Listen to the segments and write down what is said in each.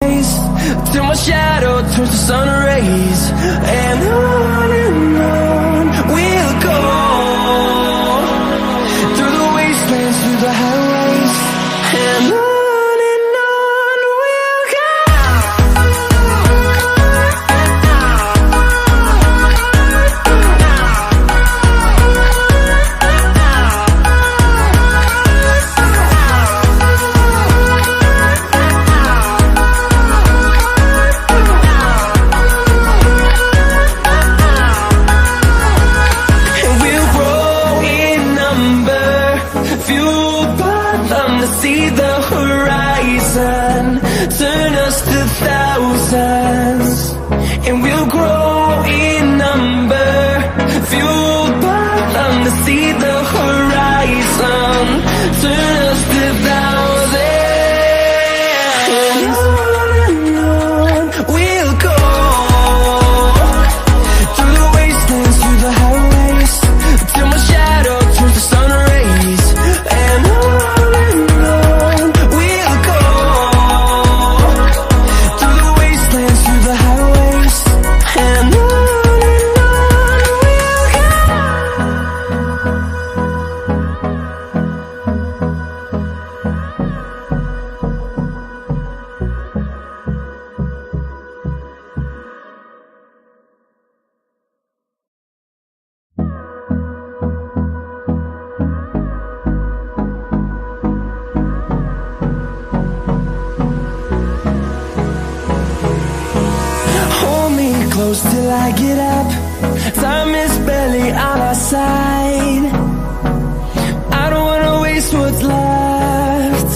till my shadow turns to sun rays, and on we'll go, through the wastelands, through the highways, and on we'll go. See the horizon, turn us to thousands, and we'll grow in number, fueled by them. To see the horizon, turn us to thousands, and on we'll go, through the wastelands, through the highways, till my shadow turns to sun rays, and on close till I get up. Time is barely on our side. I don't wanna waste what's left.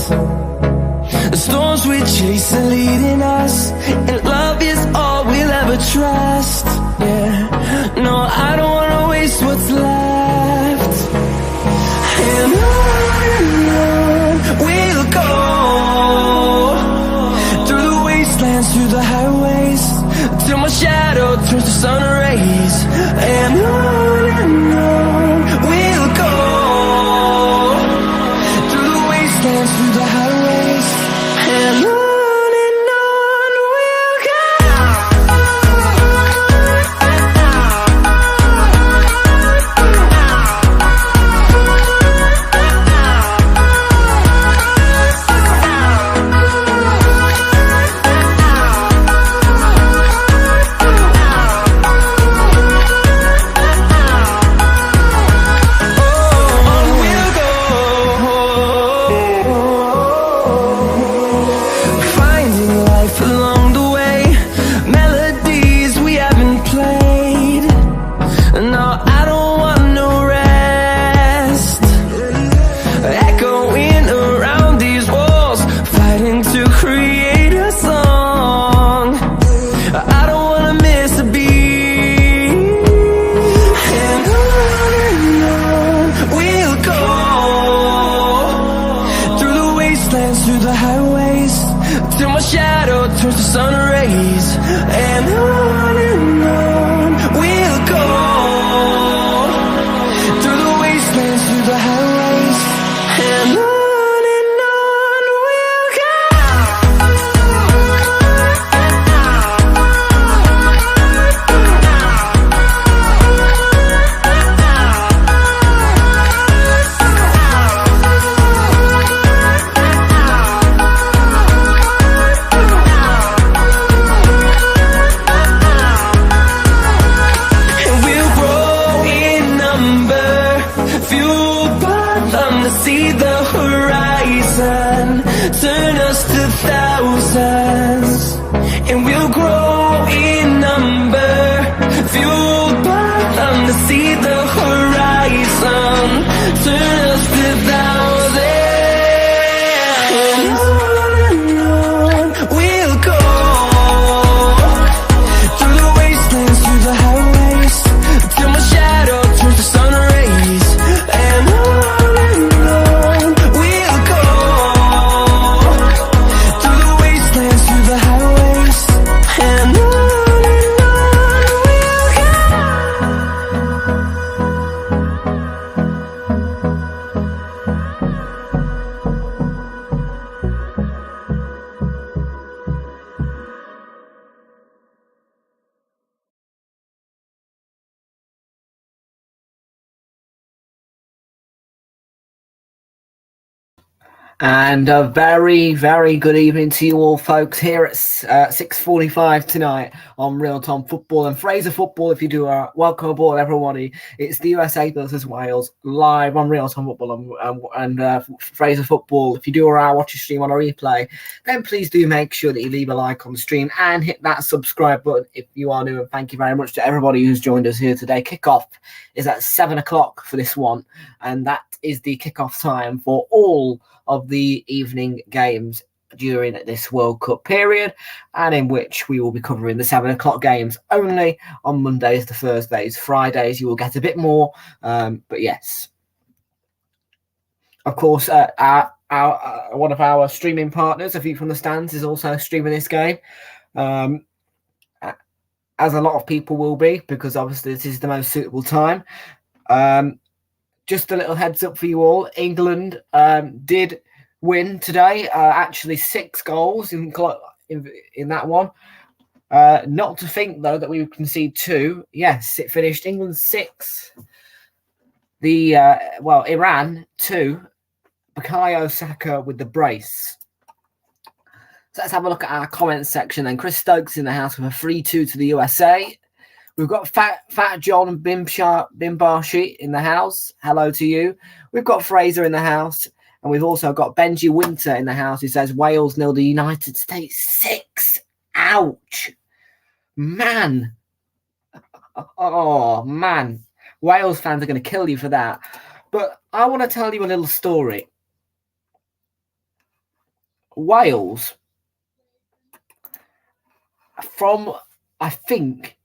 The storms we chase are leading us, and love is all we'll ever trust. Yeah, no, I don't wanna waste what's left. And on we'll go, through the wastelands, through the highways, till my shadow turns to sun rays, and on we'll go, through the wastelands, through the highways, and on we'll go. Through the highways, till my shadow turns to sun rays, and on we'll go, through the wastelands, through the highways, and on we'll go. See the horizon, turn us to thousands, and we'll grow in number, fueled by them. To see the horizon, turn us to thousands, and on we'll go, through the wastelands, through the highways, till my shadow turns to sun rays, and on And a very, very good evening to you all, folks, here at 6:45 tonight on Realltom Football and Fraser Football. If you do welcome aboard, everybody. It's the USA versus Wales live on Realltom Football and Fraser Football. If you do watch a stream on a replay, then please do make sure that you leave a like on the stream and hit that subscribe button if you are new. And thank you very much to everybody who's joined us here today. Kickoff is at 7 o'clock for this one, and that is the kickoff time for all of the evening games during this World Cup period, and in which we will be covering the 7 o'clock games only on Mondays to Thursdays. Fridays you will get a bit more, but yes, of course, one of our streaming partners, A View from the Stands, is also streaming this game, as a lot of people will be, because obviously this is the most suitable time. Just a little heads up for you all. England did win today. Actually, 6 goals in that one. Not to think, though, that we would concede 2. Yes, it finished England 6. Iran 2. Bukayo Saka with the brace. So let's have a look at our comments section then. Chris Stokes in the house with a 3-2 to the USA. We've got Fat John Bimbashi in the house. Hello to you. We've got Fraser in the house. And we've also got Benji Winter in the house who says Wales 0 the United States 6. Ouch. Man. Oh, man. Wales fans are going to kill you for that. But I want to tell you a little story. Wales, I think,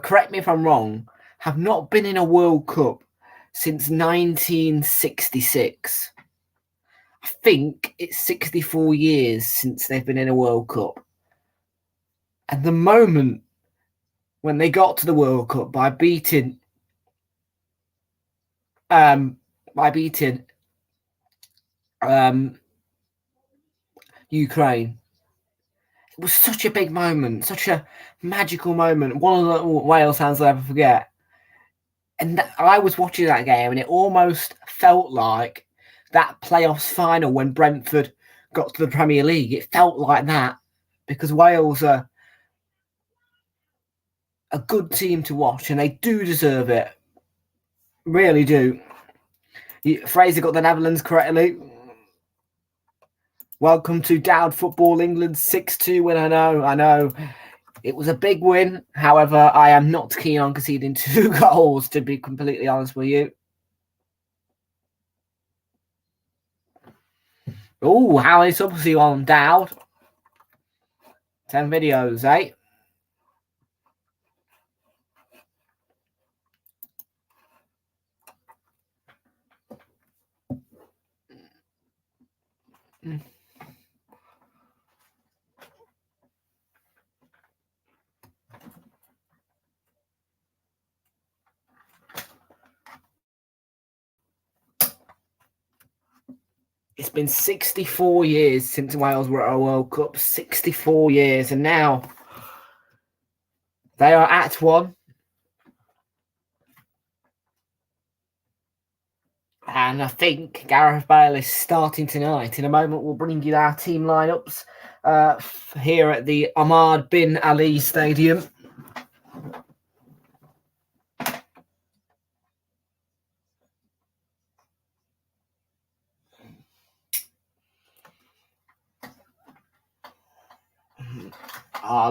correct me if I'm wrong, have not been in a World Cup since 1966. I think it's 64 years since they've been in a World Cup. And the moment when they got to the World Cup by beating Ukraine, it was such a big moment, such a magical moment. One of the Wales fans I'll ever forget. And I was watching that game, and it almost felt like that playoffs final when Brentford got to the Premier League. It felt like that, because Wales are a good team to watch, and they do deserve it. Really do. Fraser got the Netherlands correctly. Welcome to Dowd Football England 6-2 win. I know. It was a big win. However, I am not keen on conceding 2 goals, to be completely honest with you. Oh, how many subs are you on, Dowd? 10 videos, eh? It's been 64 years since Wales were at a World Cup. 64 years. And now they are at one. And I think Gareth Bale is starting tonight. In a moment, we'll bring you our team lineups here at the Ahmad bin Ali Stadium.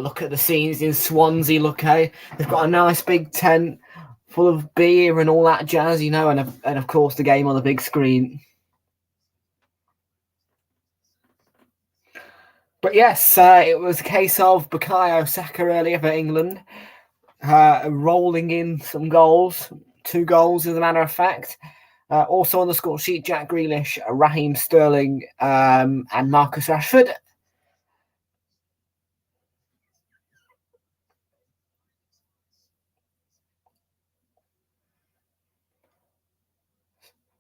Look at the scenes in Swansea, look, hey? They've got a nice big tent full of beer and all that jazz, you know, and of course the game on the big screen. But yes, it was a case of Bukayo Saka earlier for England, rolling in some goals, 2 goals as a matter of fact. Also on the score sheet, Jack Grealish, Raheem Sterling, and Marcus Rashford.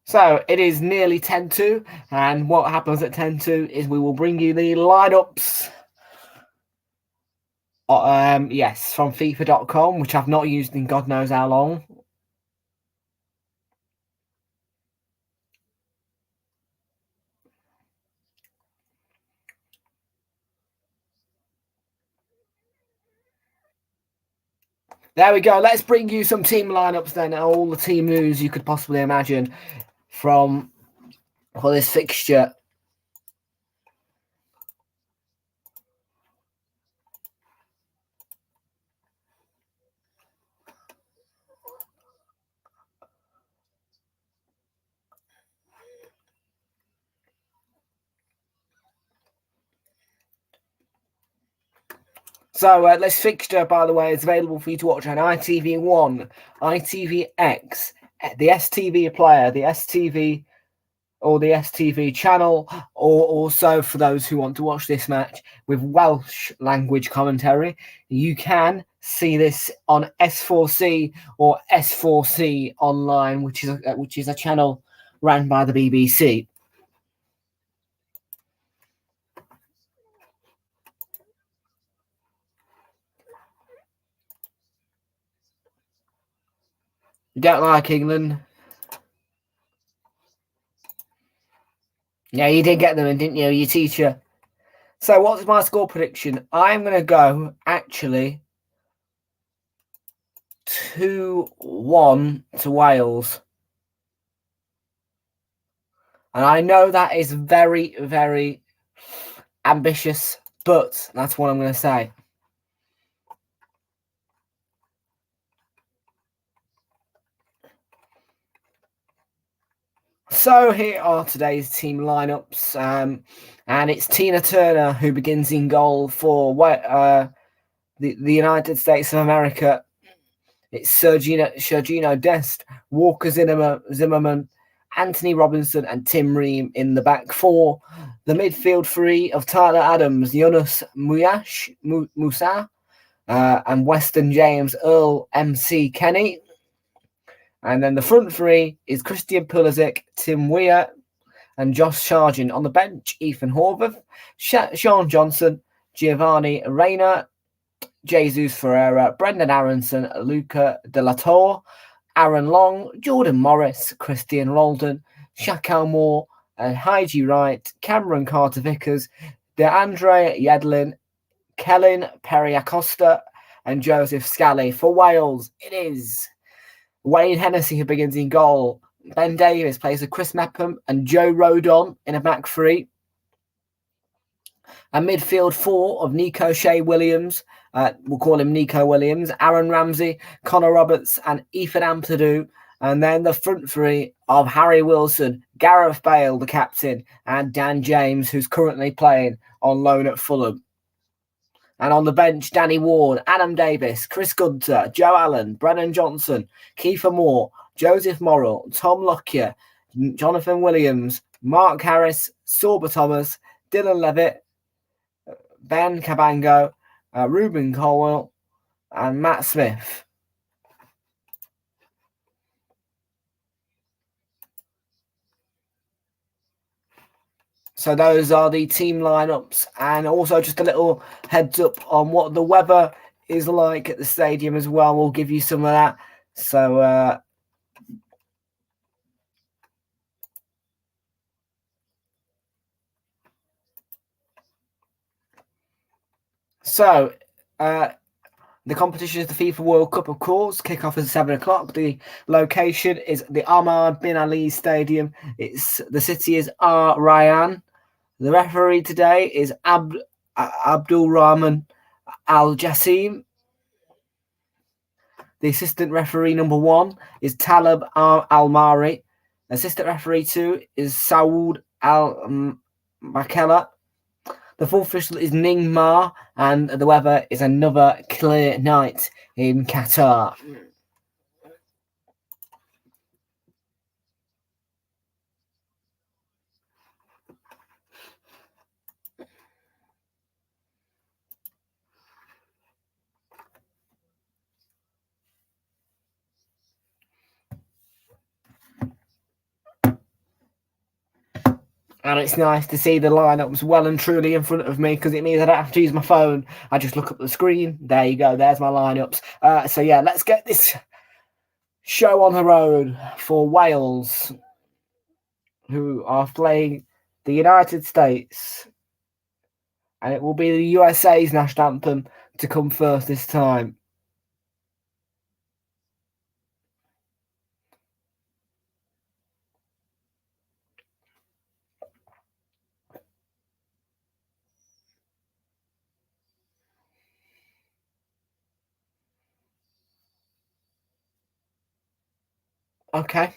So it is nearly 10-2, and what happens at 10-2 is we will bring you the lineups. Yes, from FIFA.com, which I've not used in God knows how long. There we go. Let's bring you some team lineups then, all the team news you could possibly imagine for this fixture. So this fixture, by the way, is available for you to watch on ITV1, ITVX, the STV player, the STV or the STV channel, or also for those who want to watch this match with Welsh language commentary, you can see this on S4C or S4C online, which is a channel run by the BBC. You don't like England? Yeah, you did get them in, didn't you, your teacher? So what's my score prediction? I'm going to go, actually, 2-1 to Wales. And I know that is very, very ambitious, but that's what I'm going to say. So here are today's team lineups, and it's Tina Turner who begins in goal for the United States of America. It's Sergino Dest, Walker Zimmerman, Anthony Robinson, and Tim Ream in the back four. The midfield three of Tyler Adams, Yunus Musa, and Weston James, Earl MC Kenny. And then the front three is Christian Pulisic, Tim Weir, and Josh Sargent. On the bench, Ethan Horvath, Sean Johnson, Giovanni Reina, Jesus Ferreira, Brendan Aronson, Luca De La Torre, Aaron Long, Jordan Morris, Christian Roldan, Shaq Moore, and Heiji Wright, Cameron Carter-Vickers, DeAndre Yedlin, Kellen Perry-Acosta, and Joseph Scally. For Wales, it is Wayne Hennessy who begins in goal. Ben Davies plays with Chris Mepham and Joe Rodon in a back three. A midfield four of Nico Shea Williams, we'll call him Nico Williams, Aaron Ramsey, Connor Roberts, and Ethan Ampadu. And then the front three of Harry Wilson, Gareth Bale, the captain, and Dan James, who's currently playing on loan at Fulham. And on the bench, Danny Ward, Adam Davis, Chris Gunter, Joe Allen, Brennan Johnson, Kiefer Moore, Joseph Morrell, Tom Lockyer, Jonathan Williams, Mark Harris, Sorba Thomas, Dylan Levitt, Ben Cabango, Ruben Colwell, and Matt Smith. So those are the team lineups, and also just a little heads up on what the weather is like at the stadium as well. We'll give you some of that. So the competition is the FIFA World Cup, of course. Kickoff is 7 o'clock. The location is the Ahmad bin Ali Stadium. The city is Ar Rayyan. The referee today is Abdul Rahman Al Jassim. The assistant referee number 1 is Talib Al Mari. Assistant referee 2 is Saud Al Makela. The fourth official is Ning Ma, and the weather is another clear night in Qatar. And it's nice to see the lineups well and truly in front of me, because it means I don't have to use my phone. I just look up the screen. There you go. There's my lineups. So yeah, let's get this show on the road for Wales, who are playing the United States. And it will be the USA's national anthem to come first this time. Okay.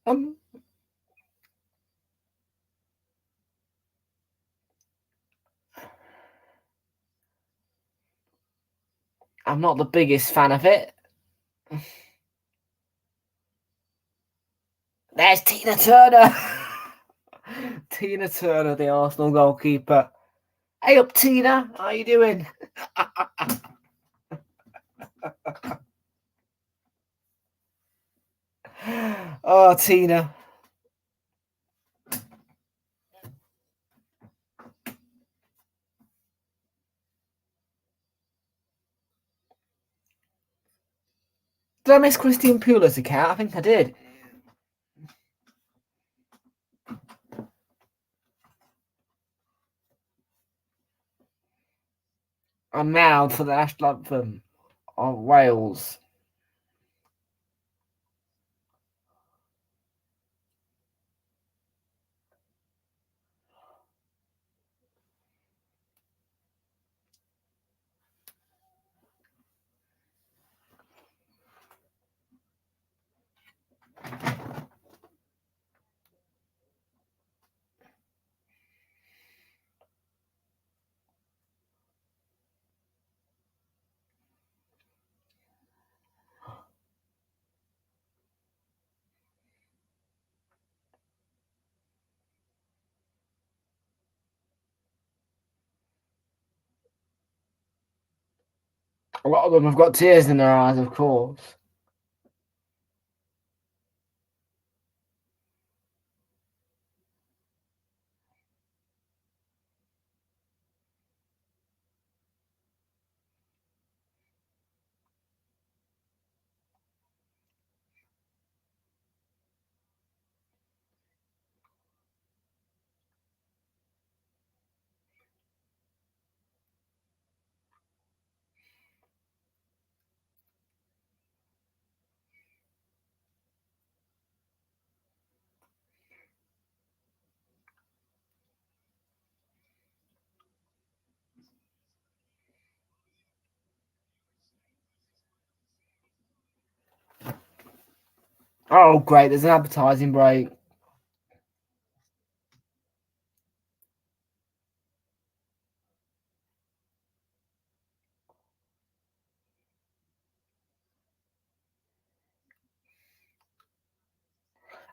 Um, I'm not the biggest fan of it. There's Tina Turner. Tina Turner, the Arsenal goalkeeper. Hey up, Tina. How you doing? Oh, Tina. Did I miss Christian Pula's account? I think I did. I'm now for the national anthem of Wales. A lot of them have got tears in their eyes, of course. Oh, great. There's an advertising break.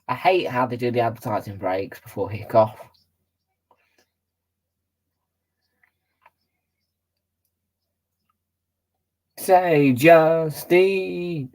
I hate how they do the advertising breaks before kickoff. Say, Justy.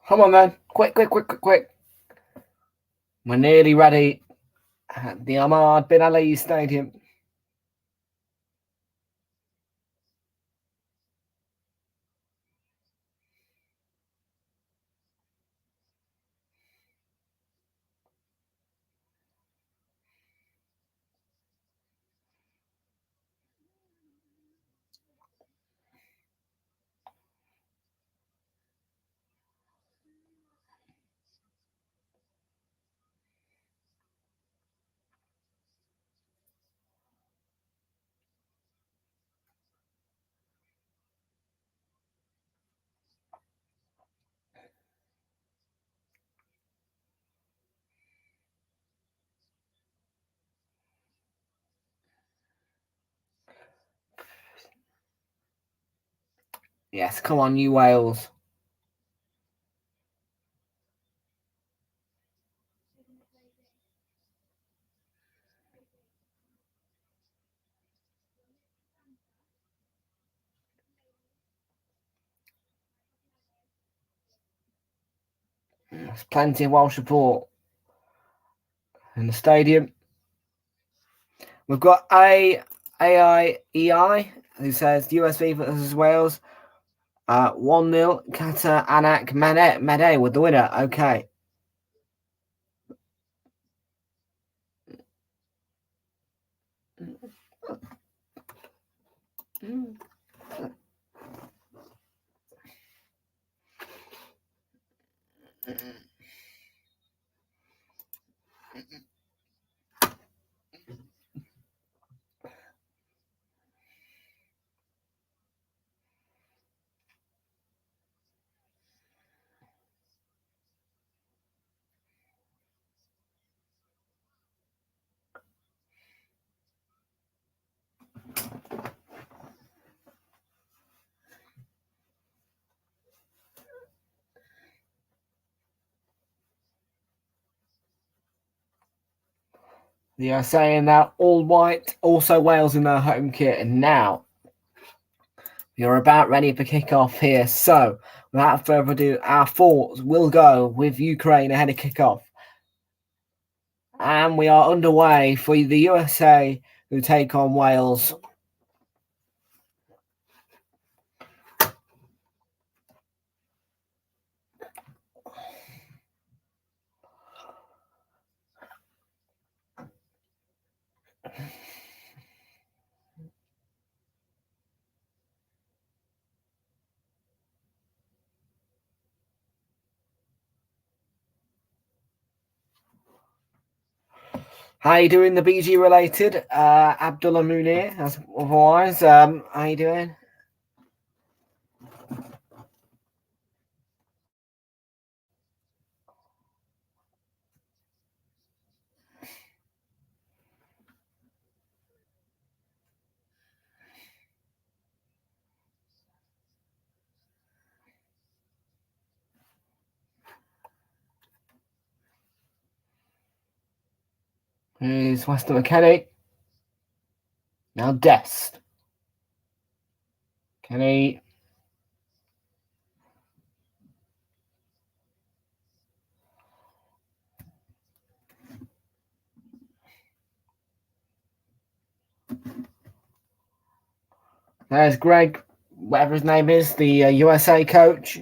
Come on, then. Quick, quick, quick, quick, quick. We're nearly ready at the Ahmad Bin Ali Stadium. Yes, come on, you Wales. There's plenty of Welsh support in the stadium. We've got AIEI, who says USV versus Wales. 1-0, Qatar Anak Mede with the winner. Okay. They are saying that all white, also Wales in their home kit. And now you're about ready for kick-off here. So, without further ado, our thoughts will go with Ukraine ahead of kick-off. And we are underway for the USA, who take on Wales. How you doing, the BG related? Abdullah Munir, as otherwise. How you doing? Here's Weston McKennie. Now Dest. Kenny. There's Greg, whatever his name is, the USA coach.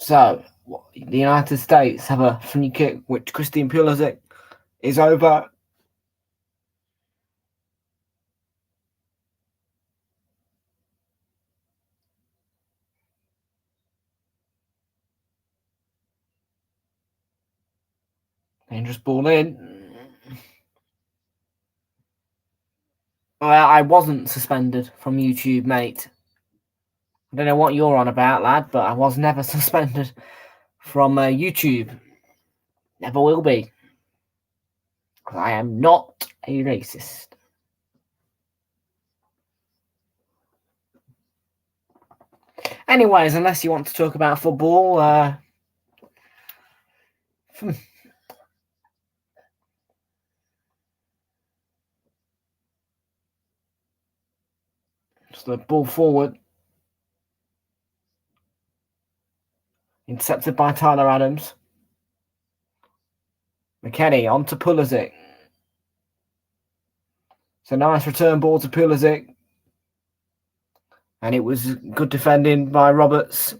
So, the United States have a free kick, which Christian Pulisic is over. Dangerous ball in. Well, I wasn't suspended from YouTube, mate. I don't know what you're on about, lad, but I was never suspended from YouTube. Never will be. Because I am not a racist. Anyways, unless you want to talk about football, just the ball forward. Intercepted by Tyler Adams. McKennie on to Pulisic. It's a nice return ball to Pulisic. And it was good defending by Roberts.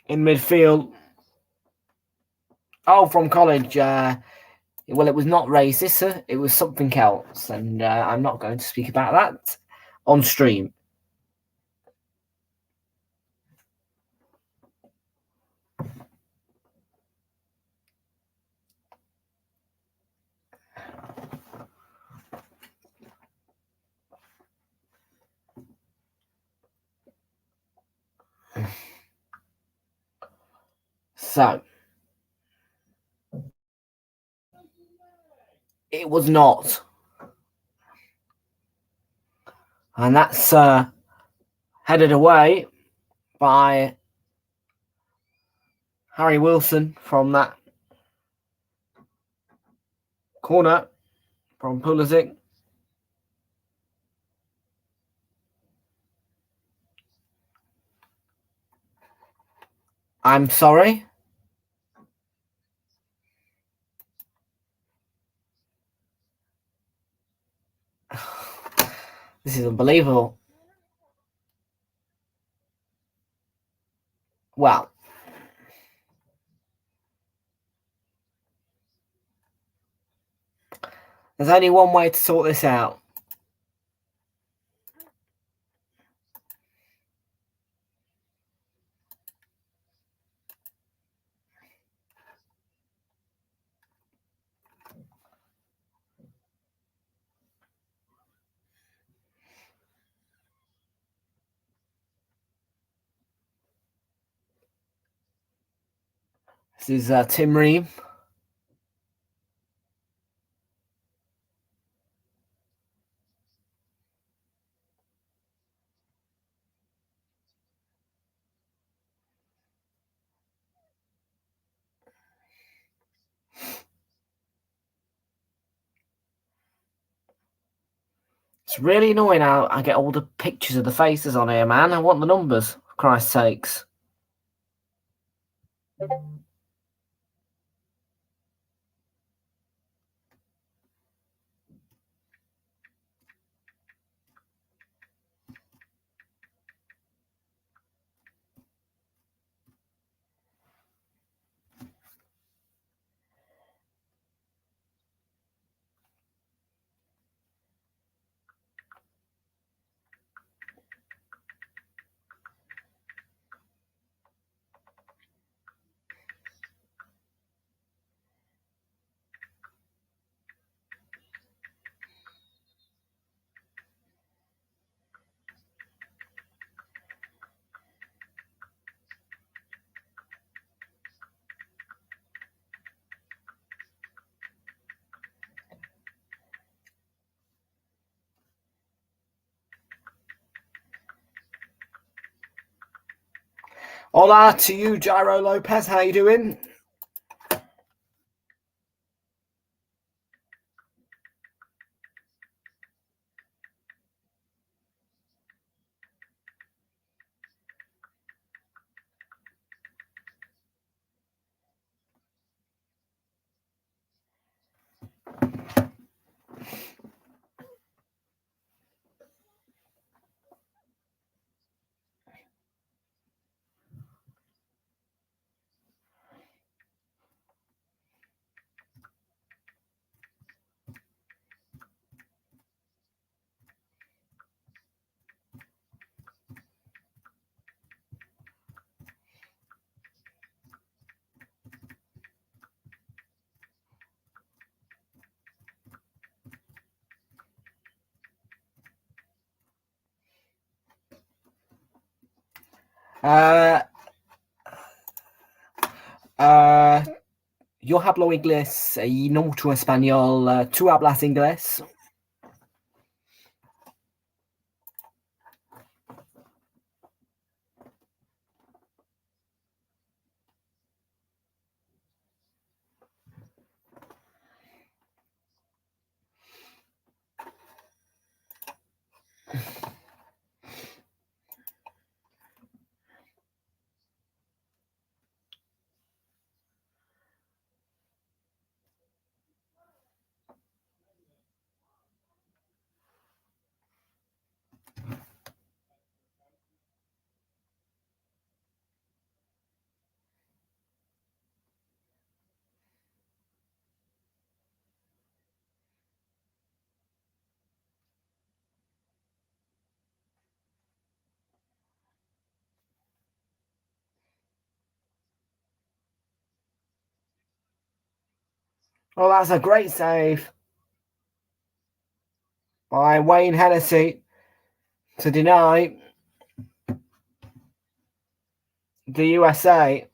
In midfield. Oh, from college. Well, it was not racist, it was something else, and I'm not going to speak about that on stream. So, it was not. And that's headed away by Harry Wilson from that corner from Pulisic. I'm sorry. This is unbelievable. Well, there's only one way to sort this out. This is Tim Ream. It's really annoying how I get all the pictures of the faces on here, man. I want the numbers, for Christ's sakes. Hola to you, Jairo Lopez. How you doing? Yo hablo inglés y no mucho español. ¿Tú hablas inglés? Oh, that's a great save by Wayne Hennessy to deny the USA.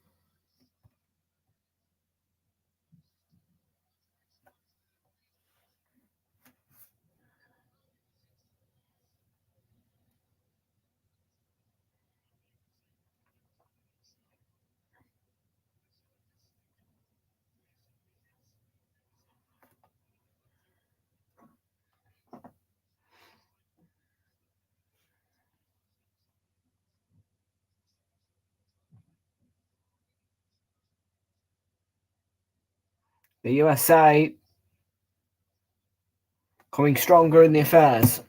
The USA coming stronger in the affairs.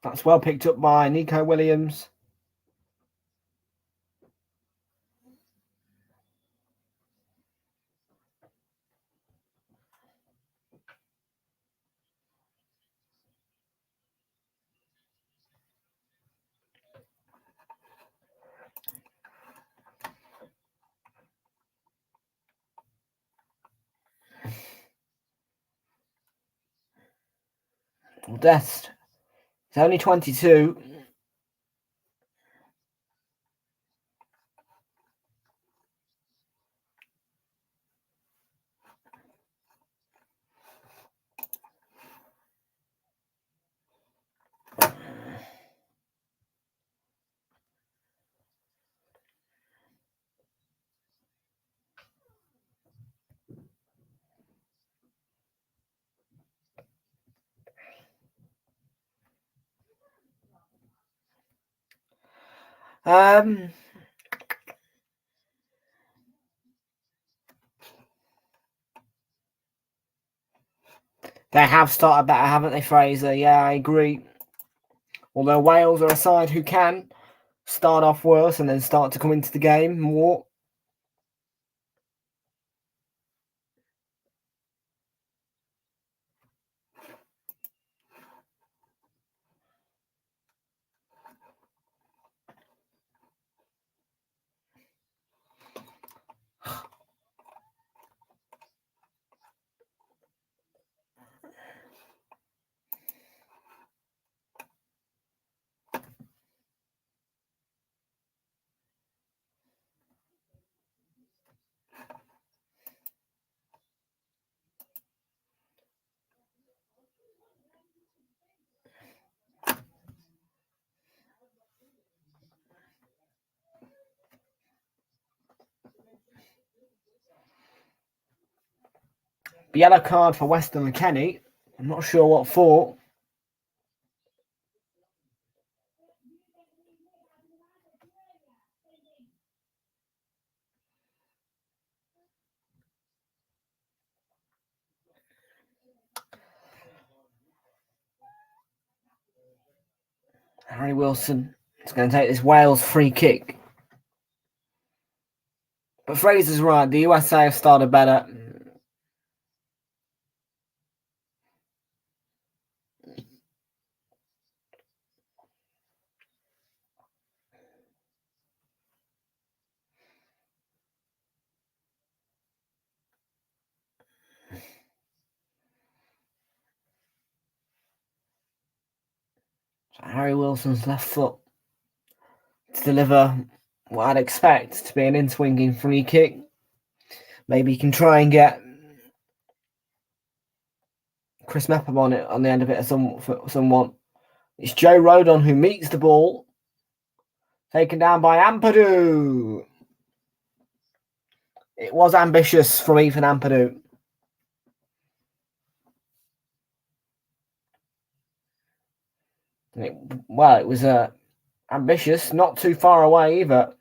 That's well picked up by Nico Williams. Dest. He's only 22. They have started better, haven't they, Fraser? Yeah, I agree. Although Wales are a side who can start off worse and then start to come into the game more. Yellow card for Weston McKennie. I'm not sure what for. Harry Wilson is going to take this Wales free kick. But Fraser's right. The USA have started better. So Harry Wilson's left foot to deliver what I'd expect to be an in-swinging free kick. Maybe he can try and get Chris Mepham on it on the end of it for someone. It's Joe Rodon who meets the ball. Taken down by Ampadu. It was ambitious from Ethan Ampadu. It was ambitious, not too far away either.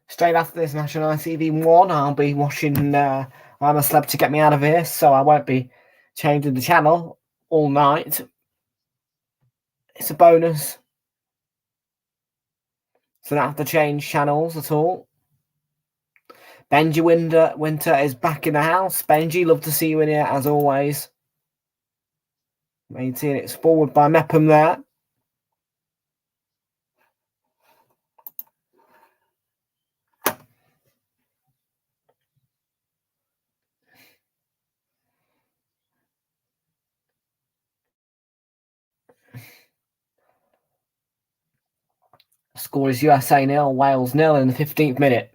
Straight after this national ITV1, I'll be watching I'm a Celeb to Get Me Out of Here, so I won't be changing the channel all night. It's a bonus. So I don't have to change channels at all. Benji Winter is back in the house. Benji, love to see you in here as always. 18, it's forward by Mepham there. Score is USA 0, Wales 0 in the 15th minute.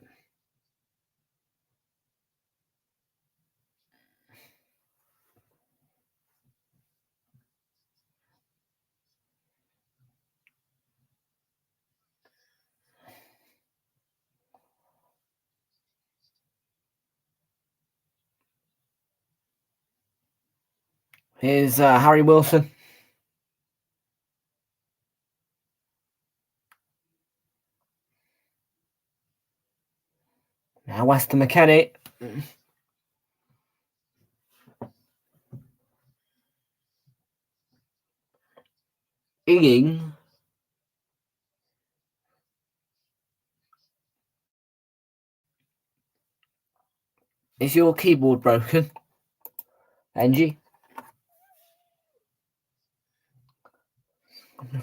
Here's Harry Wilson. Now Weston McKennie. Eating. Is your keyboard broken, Benji?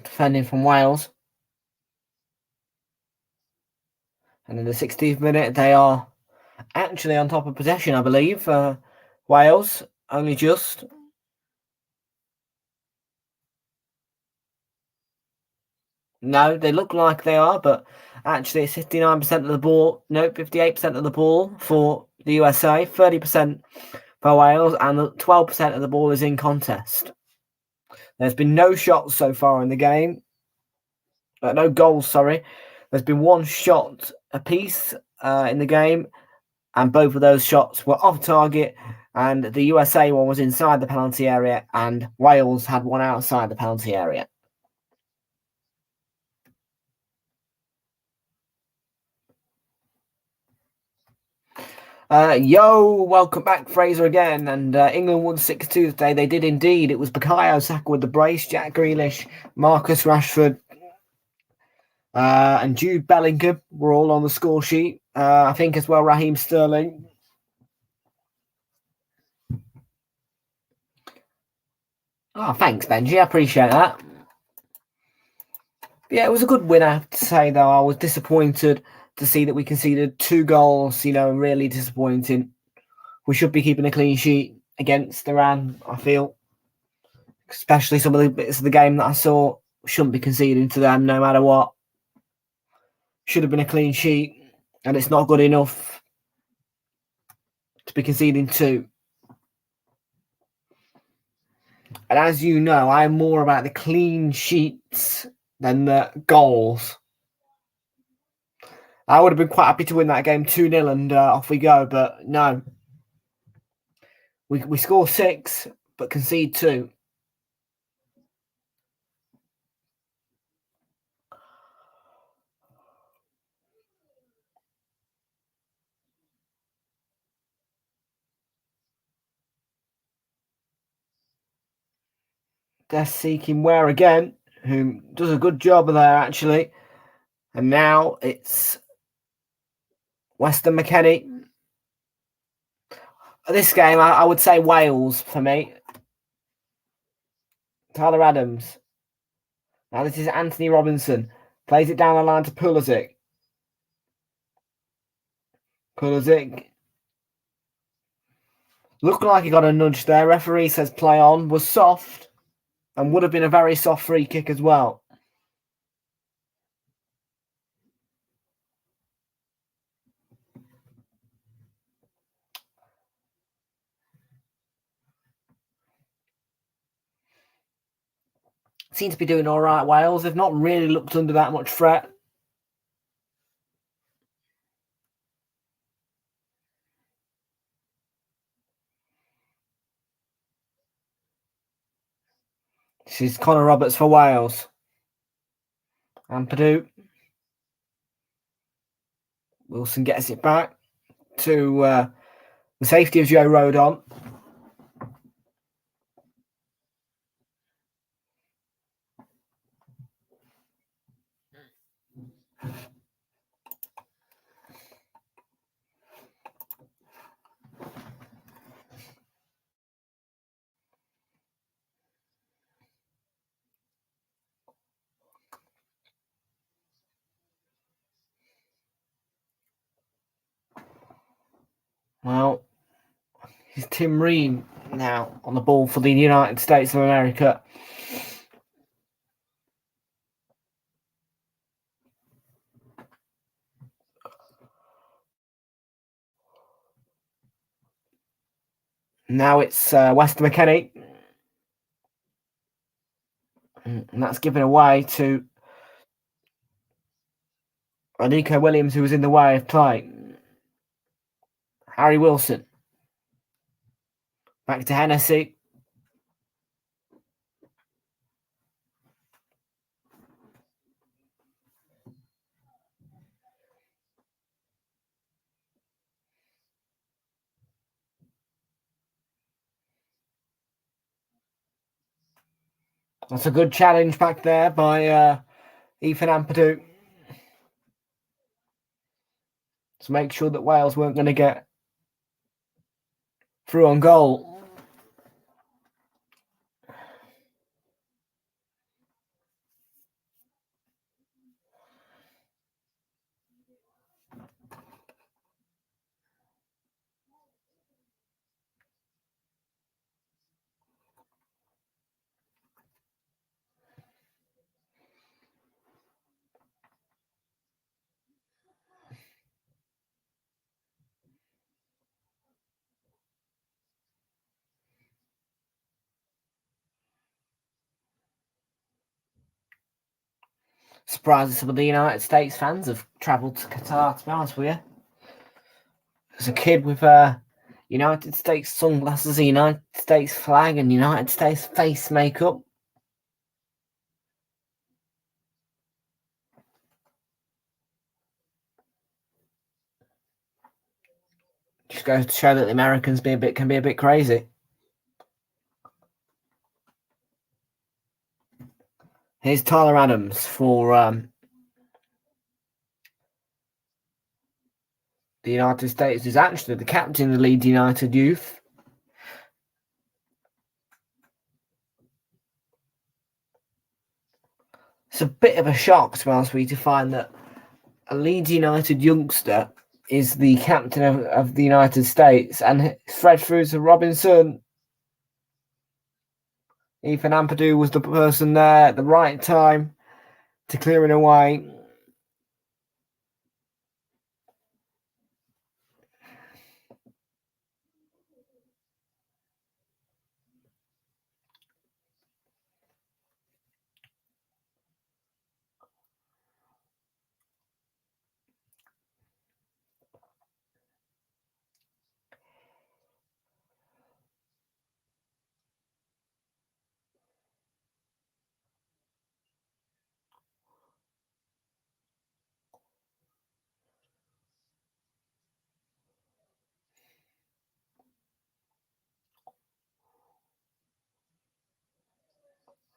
Defending from Wales. And in the 16th minute, they are actually on top of possession, I believe. Wales, only just. No, they look like they are, but actually it's 59% of the ball. No, 58% of the ball for the USA, 30% for Wales, and 12% of the ball is in contest. There's been no shots so far in the game. No goals, sorry. There's been one shot apiece in the game, and both of those shots were off target, and the USA one was inside the penalty area, and Wales had one outside the penalty area. Welcome back, Fraser, again. And England won 6-2 today. They did indeed. It was Bukayo Saka with the brace, Jack Grealish, Marcus Rashford, and Jude Bellingham were all on the score sheet. I think as well Raheem Sterling. Oh, thanks, Benji. I appreciate that. Yeah, it was a good win, I have to say, though. I was disappointed to see that we conceded 2 goals, really disappointing. We should be keeping a clean sheet against Iran, I feel. Especially some of the bits of the game that I saw, shouldn't be conceding to them no matter what. Should have been a clean sheet, and it's not good enough to be conceding 2. And as you know, I'm more about the clean sheets than the goals. I would have been quite happy to win that game 2-0 and off we go, but no. We score 6, but concede 2. They're seeking Ware again, who does a good job there, actually. And now it's Weston McKennie. This game, I would say Wales for me. Tyler Adams. Now this is Anthony Robinson. Plays it down the line to Pulisic. Pulisic. Looked like he got a nudge there. Referee says play on. Was soft. And would have been a very soft free kick as well. Seems to be doing all right, Wales. They've not really looked under that much threat. This is Connor Roberts for Wales. And Purdue. Wilson gets it back to the safety of Joe Rodon. Well, it's Tim Ream now on the ball for the United States of America. Now it's Weston McKennie. And that's given away to Nico Williams, who was in the way of play. Harry Wilson. Back to Hennessy. That's a good challenge back there by Ethan Ampadu to make sure that Wales weren't going to get through on goal. Surprised some of the United States fans have travelled to Qatar, to be honest with you. As a kid with United States sunglasses, a United States flag, and United States face makeup. Just goes to show that the Americans can be a bit crazy. Here's Tyler Adams for the United States, who's actually the captain of the Leeds United youth. It's a bit of a shock, to be honest with you, to find that a Leeds United youngster is the captain of the United States, and Fred Fruiter Robinson. Ethan Ampadu was the person there at the right time to clear it away.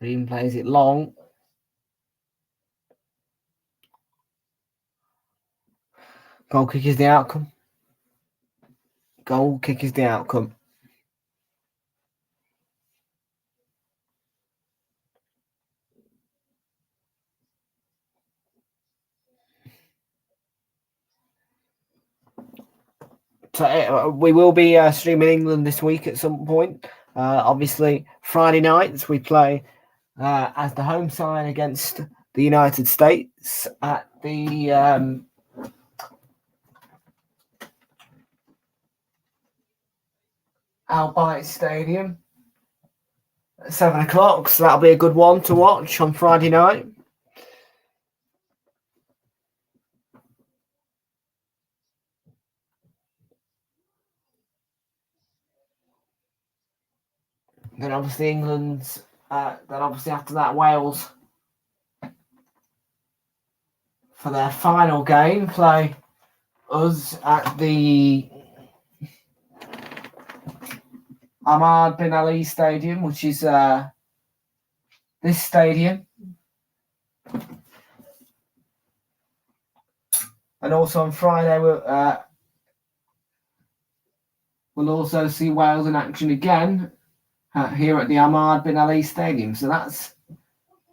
Ream plays it long. Goal kick is the outcome. Goal kick is the outcome. So we will be streaming England this week at some point. Obviously, Friday nights we play as the home side against the United States at the Al Stadium at 7 o'clock. So that'll be a good one to watch on Friday night. Then obviously England's Then obviously after that, Wales, for their final game, play us at the Ahmad bin Ali Stadium, which is this stadium. And also on Friday, we'll also see Wales in action again here at the Ahmad bin Ali Stadium. So that's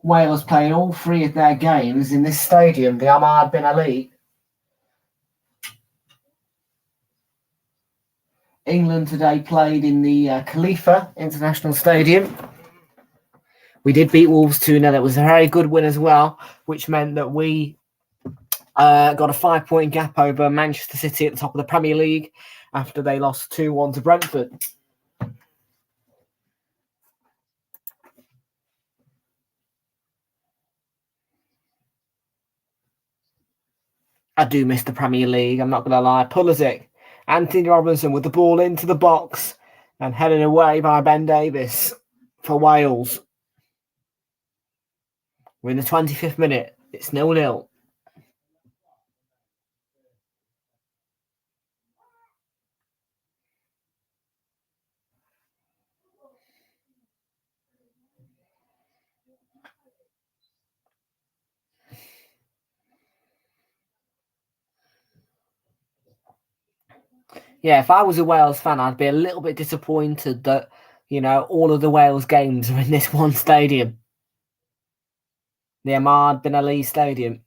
Wales playing all three of their games in this stadium, the Ahmad bin Ali. England today played in the Khalifa International Stadium. We did beat Wolves 2-0. It was a very good win as well, which meant that we got a 5-point gap over Manchester City at the top of the Premier League after they lost 2-1 to Brentford. I do miss the Premier League, I'm not going to lie. Pulisic, Anthony Robinson with the ball into the box and headed away by Ben Davies for Wales. We're in the 25th minute. It's 0-0. Yeah, if I was a Wales fan, I'd be a little bit disappointed that, all of the Wales games are in this one stadium. The Ahmad bin Ali Stadium.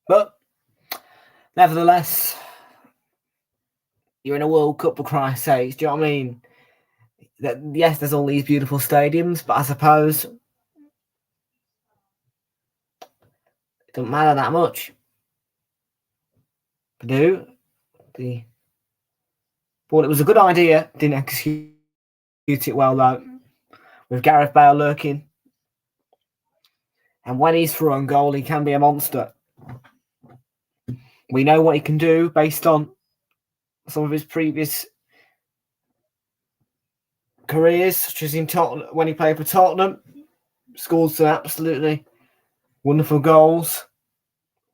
But, nevertheless, you're in a World Cup, for Christ's sake. Do you know what I mean? Yes, there's all these beautiful stadiums, but I suppose it doesn't matter that much. But it was a good idea. Didn't execute it well, though, with Gareth Bale lurking. And when he's through on goal, he can be a monster. We know what he can do based on some of his previous careers, such as in Tottenham, when he played for Tottenham. Scored some absolutely wonderful goals.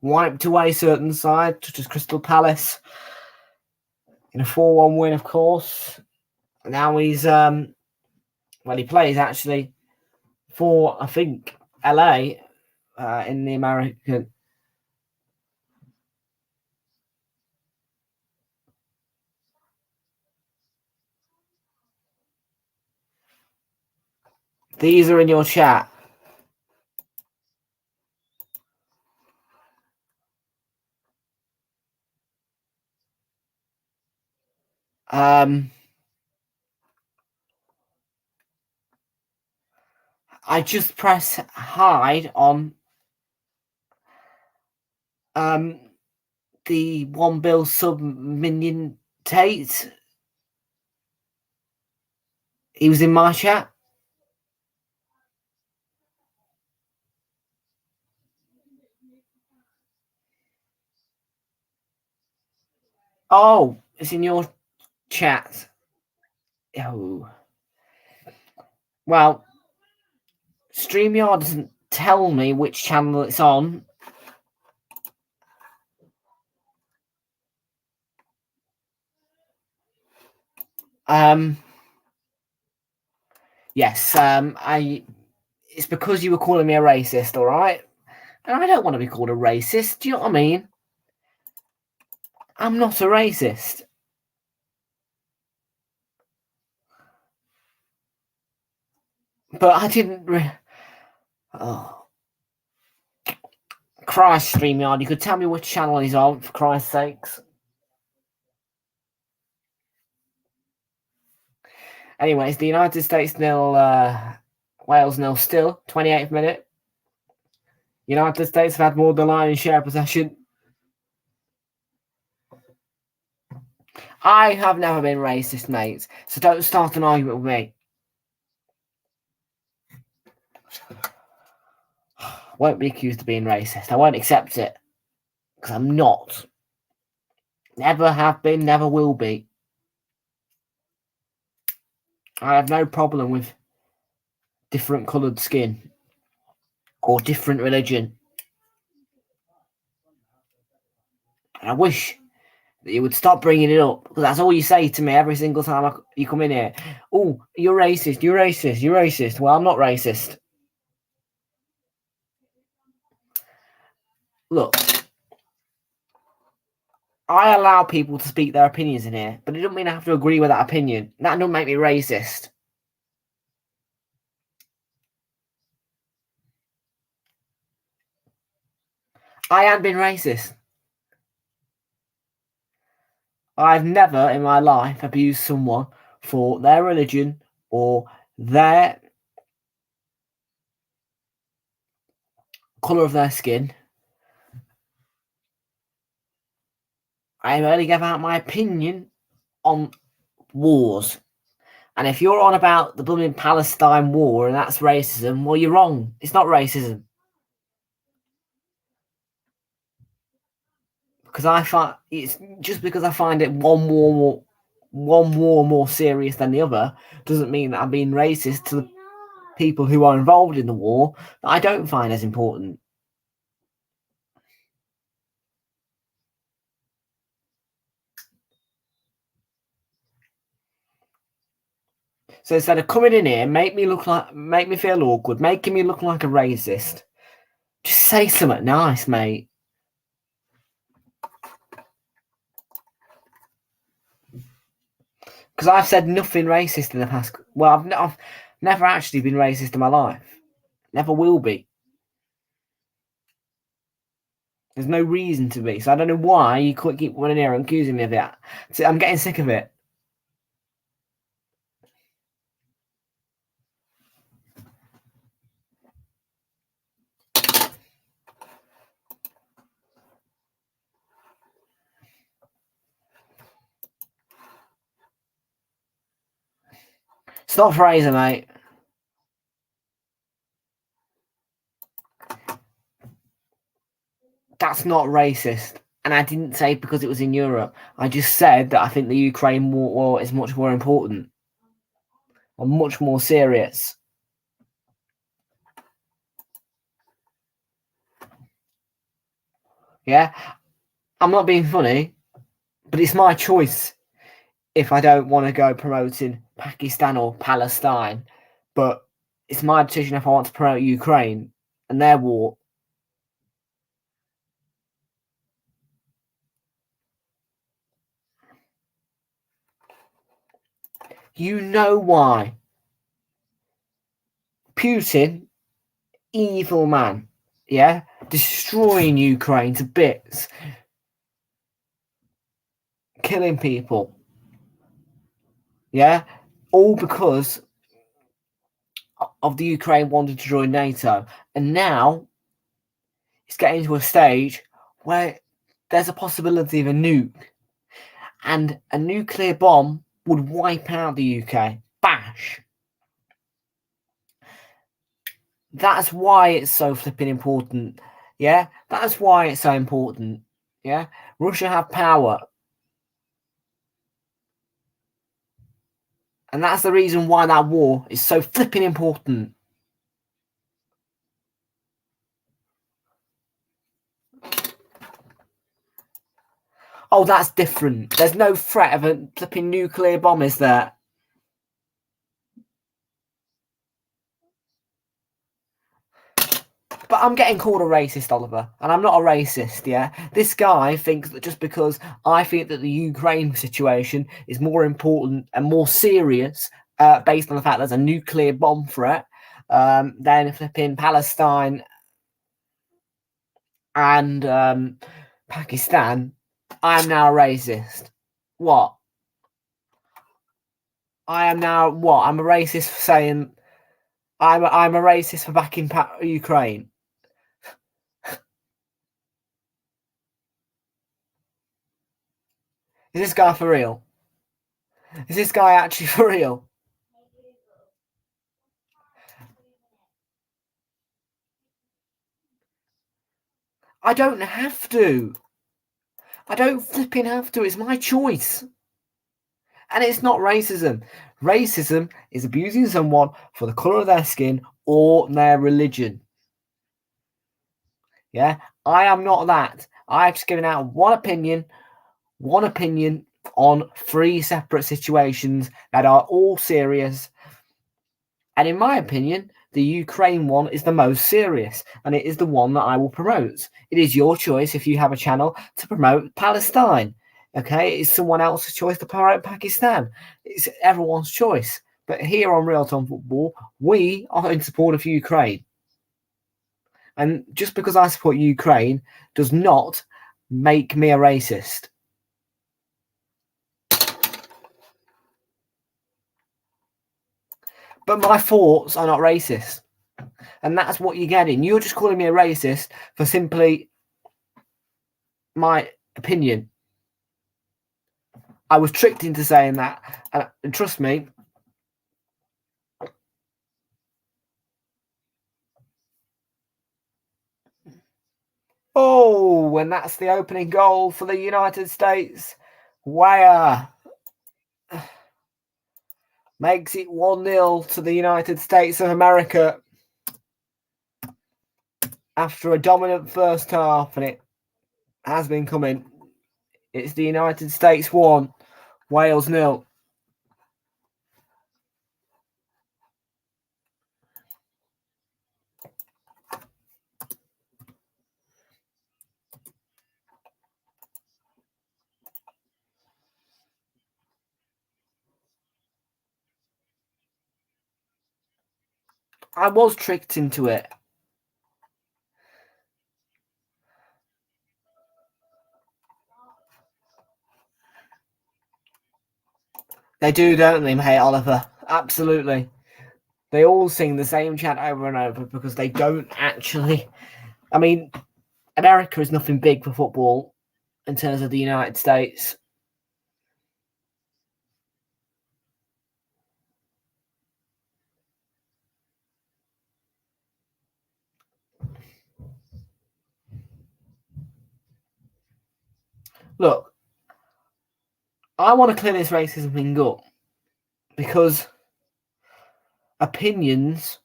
Wiped away certain sides, such as Crystal Palace, in a 4-1 win, of course. Now he's, he plays actually for, I think, LA in the American. These are in your chat. I just press hide on the One Bill sub Minion Tate. He was in my chat. Oh, it's in your chat. Oh. Well, StreamYard doesn't tell me which channel it's on. Yes, it's because you were calling me a racist, all right? And I don't want to be called a racist. Do you know what I mean? I'm not a racist. But I didn't. Oh, Christ, StreamYard! You could tell me which channel he's on, for Christ's sakes. Anyways, the United States 0, Wales 0 still, 28th minute. United States have had more than the lion's share possession. I have never been racist, mates, so don't start an argument with me. Won't be accused of being racist. I won't accept it, because I'm not. Never have been, never will be. I have no problem with different coloured skin or different religion. And I wish that you would stop bringing it up, because that's all you say to me every single time you come in here. Oh, you're racist, you're racist, you're racist. Well, I'm not racist. Look, I allow people to speak their opinions in here, but it doesn't mean I have to agree with that opinion. That doesn't make me racist. I am being racist. I've never in my life abused someone for their religion or their colour of their skin. I only give out my opinion on wars. And if you're on about the blooming Palestine war and that's racism, well, you're wrong. It's not racism. Because I find it's just because I find it one war more serious than the other doesn't mean that I'm being racist to the people who are involved in the war that I don't find as important. So instead of coming in here, make me feel awkward, making me look like a racist, just say something nice, mate. Because I've said nothing racist in the past. Well, I've never actually been racist in my life. Never will be. There's no reason to be. So I don't know why you couldn't keep running here and accusing me of that. So I'm getting sick of it. Stop Fraser, mate. That's not racist. And I didn't say because it was in Europe. I just said that I think the Ukraine war is much more important and much more serious. Yeah? I'm not being funny, but it's my choice if I don't want to go promoting Pakistan or Palestine. But it's my decision if I want to promote Ukraine and their war. You know why. Putin, evil man, yeah? Destroying Ukraine to bits. Killing people. Yeah? All because of the Ukraine wanting to join NATO. And now it's getting to a stage where there's a possibility of a nuke. And a nuclear bomb would wipe out the UK. Bash. That's why it's so flipping important. Yeah? That's why it's so important. Yeah? Russia have power. And that's the reason why that war is so flipping important. Oh, that's different. There's no threat of a flipping nuclear bomb, is there? But I'm getting called a racist, Oliver, and I'm not a racist, yeah? This guy thinks that just because I think that the Ukraine situation is more important and more serious based on the fact there's a nuclear bomb threat than flipping Palestine and Pakistan, I'm now a racist. What? I am now what? I'm a racist for saying I'm a racist for backing Ukraine. Is this guy for real? Is this guy actually for real? I don't have to. I don't flipping have to. It's my choice. And it's not racism. Racism is abusing someone for the colour of their skin or their religion. Yeah, I am not that. I've just given out one opinion on 3 separate situations that are all serious. And in my opinion, the Ukraine one is the most serious, and it is the one that I will promote. It is your choice if you have a channel to promote Palestine. Okay, it's someone else's choice to promote Pakistan. It's everyone's choice. But here on Realltom Football, we are in support of Ukraine. And just because I support Ukraine does not make me a racist. But my thoughts are not racist. And that's what you're getting. You're just calling me a racist for simply my opinion. I was tricked into saying that. And trust me, oh, and that's the opening goal for the United States. Wire makes it 1-0 to the United States of America after a dominant first half, and it has been coming. It's the United States 1, Wales 0. I was tricked into it. They do, don't they, mate, Oliver? Absolutely. They all sing the same chant over and over because they don't actually. I mean, America is nothing big for football in terms of the United States. Look, I want to clear this racism thing up because opinions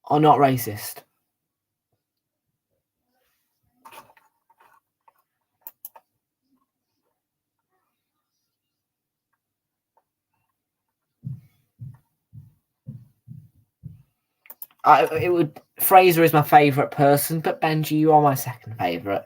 are not racist. Fraser is my favourite person, but Benji, you are my second favourite.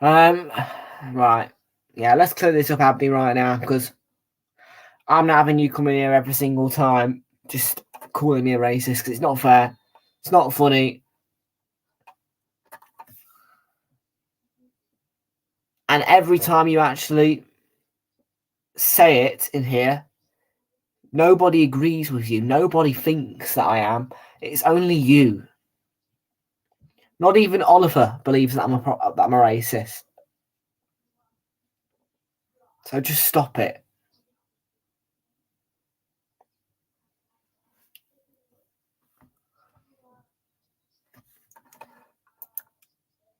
Right. Yeah, let's clear this up, Abby, right now, because I'm not having you come in here every single time just calling me a racist, because it's not fair. It's not funny. And every time you actually say it in here, nobody agrees with you. Nobody thinks that I am. It's only you. Not even Oliver believes that I'm a racist. So just stop it.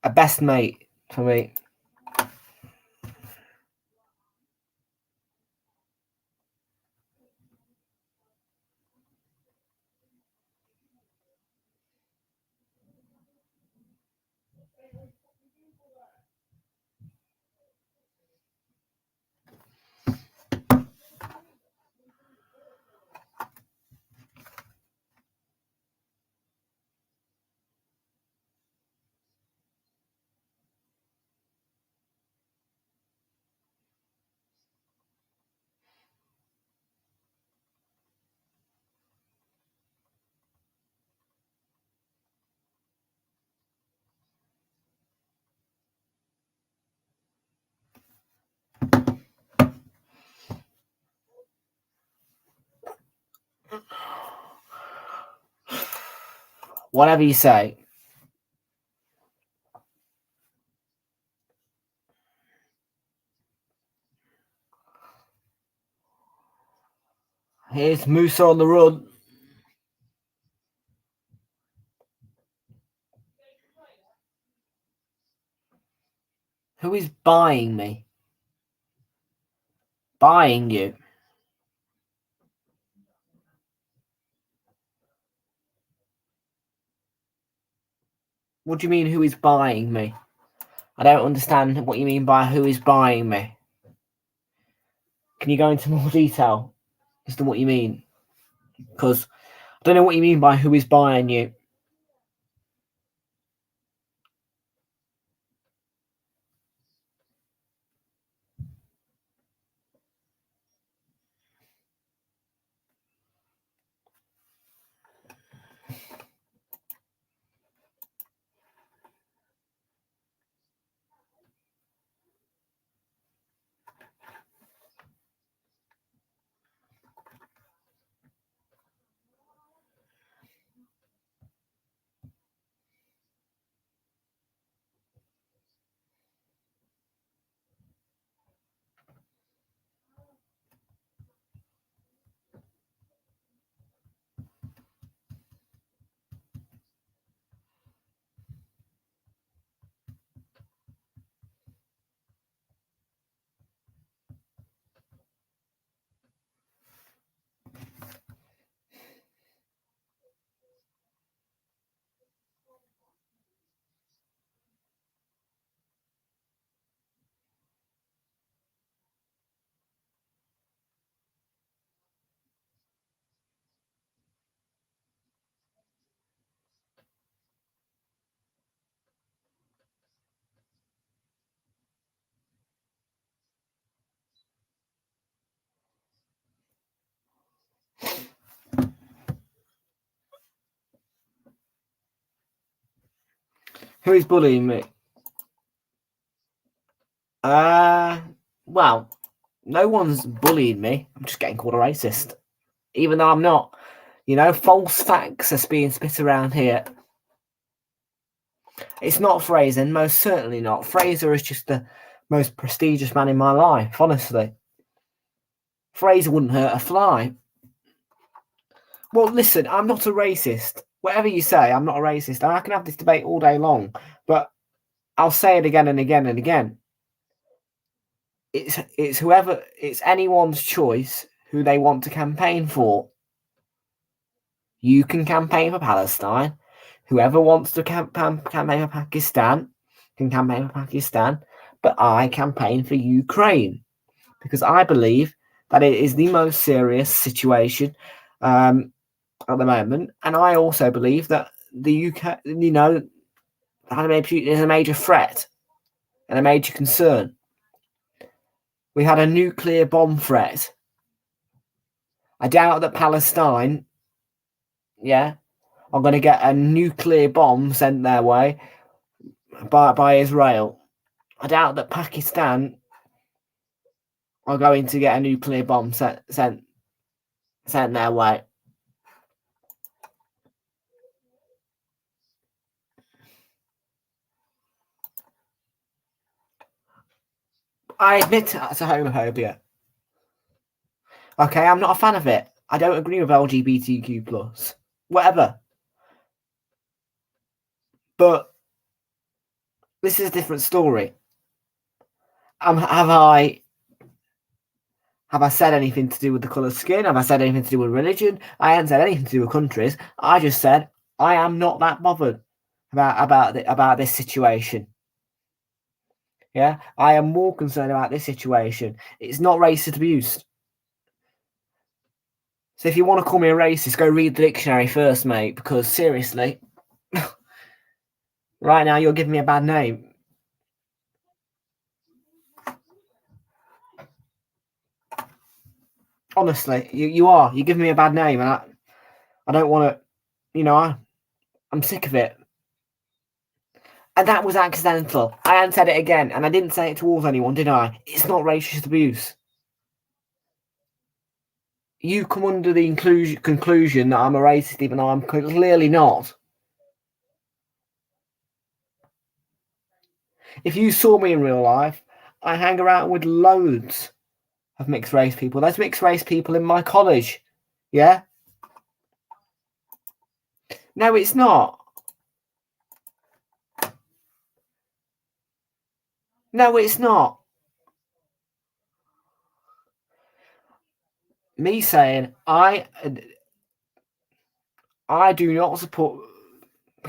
A best mate for me. Whatever you say. Here's Musa on the run. Who is buying me? Buying you? What do you mean, who is buying me? I don't understand what you mean by who is buying me. Can you go into more detail as to what you mean? Because I don't know what you mean by who is buying you. Who is bullying me? Well, no one's bullying me. I'm just getting called a racist. Even though I'm not. You know, false facts are being spit around here. It's not Fraser, and most certainly not. Fraser is just the most prestigious man in my life, honestly. Fraser wouldn't hurt a fly. Well, listen, I'm not a racist. Whatever you say, I'm not a racist. And I can have this debate all day long, but I'll say it again and again and again. It's anyone's choice who they want to campaign for. You can campaign for Palestine. Whoever wants to campaign for Pakistan can campaign for Pakistan. But I campaign for Ukraine because I believe that it is the most serious situation at the moment. And I also believe that the UK, Vladimir Putin is a major threat and a major concern. We had a nuclear bomb threat. I doubt that Palestine, are going to get a nuclear bomb sent their way by Israel. I doubt that Pakistan are going to get a nuclear bomb sent their way. I admit that's a homophobia. Okay, I'm not a fan of it. I don't agree with LGBTQ+. Whatever. But this is a different story. Have I said anything to do with the colour of skin? Have I said anything to do with religion? I haven't said anything to do with countries. I just said I am not that bothered about this situation. Yeah, I am more concerned about this situation. It's not racist abuse. So if you want to call me a racist, go read the dictionary first, mate, because seriously, right now you're giving me a bad name. Honestly, you are. You're giving me a bad name, and I don't want to, I'm sick of it. And that was accidental. I hadn't said it again, and I didn't say it towards anyone, did I? It's not racist abuse. You come under the conclusion that I'm a racist, even though I'm clearly not. If you saw me in real life, I hang around with loads of mixed race people. There's mixed race people in my college. Yeah? No, it's not. No, it's not. Me saying I do not support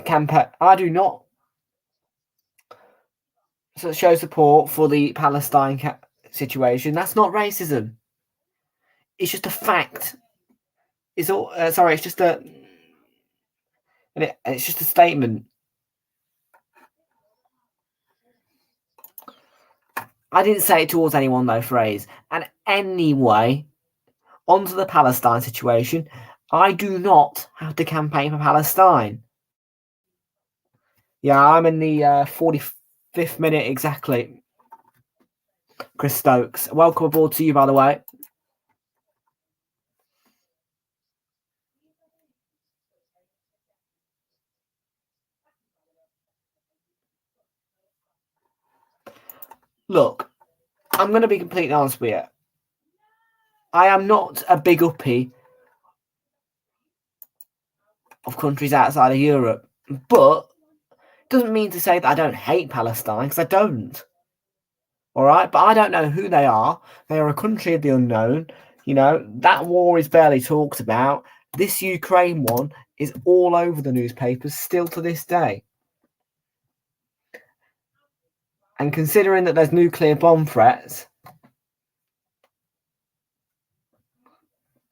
campaign. I do not show support for the Palestine situation. That's not racism. It's just a fact. It's all. Sorry, it's just a. It's just a statement. I didn't say it towards anyone though, phrase. And anyway, onto the Palestine situation. I do not have to campaign for Palestine. Yeah, I'm in the 45th minute exactly. Chris Stokes, welcome aboard to you, by the way. Look, I'm going to be completely honest with you. I am not a big uppie of countries outside of Europe, but it doesn't mean to say that I don't hate Palestine, because I don't. All right, but I don't know who they are. They are a country of the unknown. You know, that war is barely talked about. This Ukraine one is all over the newspapers still to this day. And considering that there's nuclear bomb threats,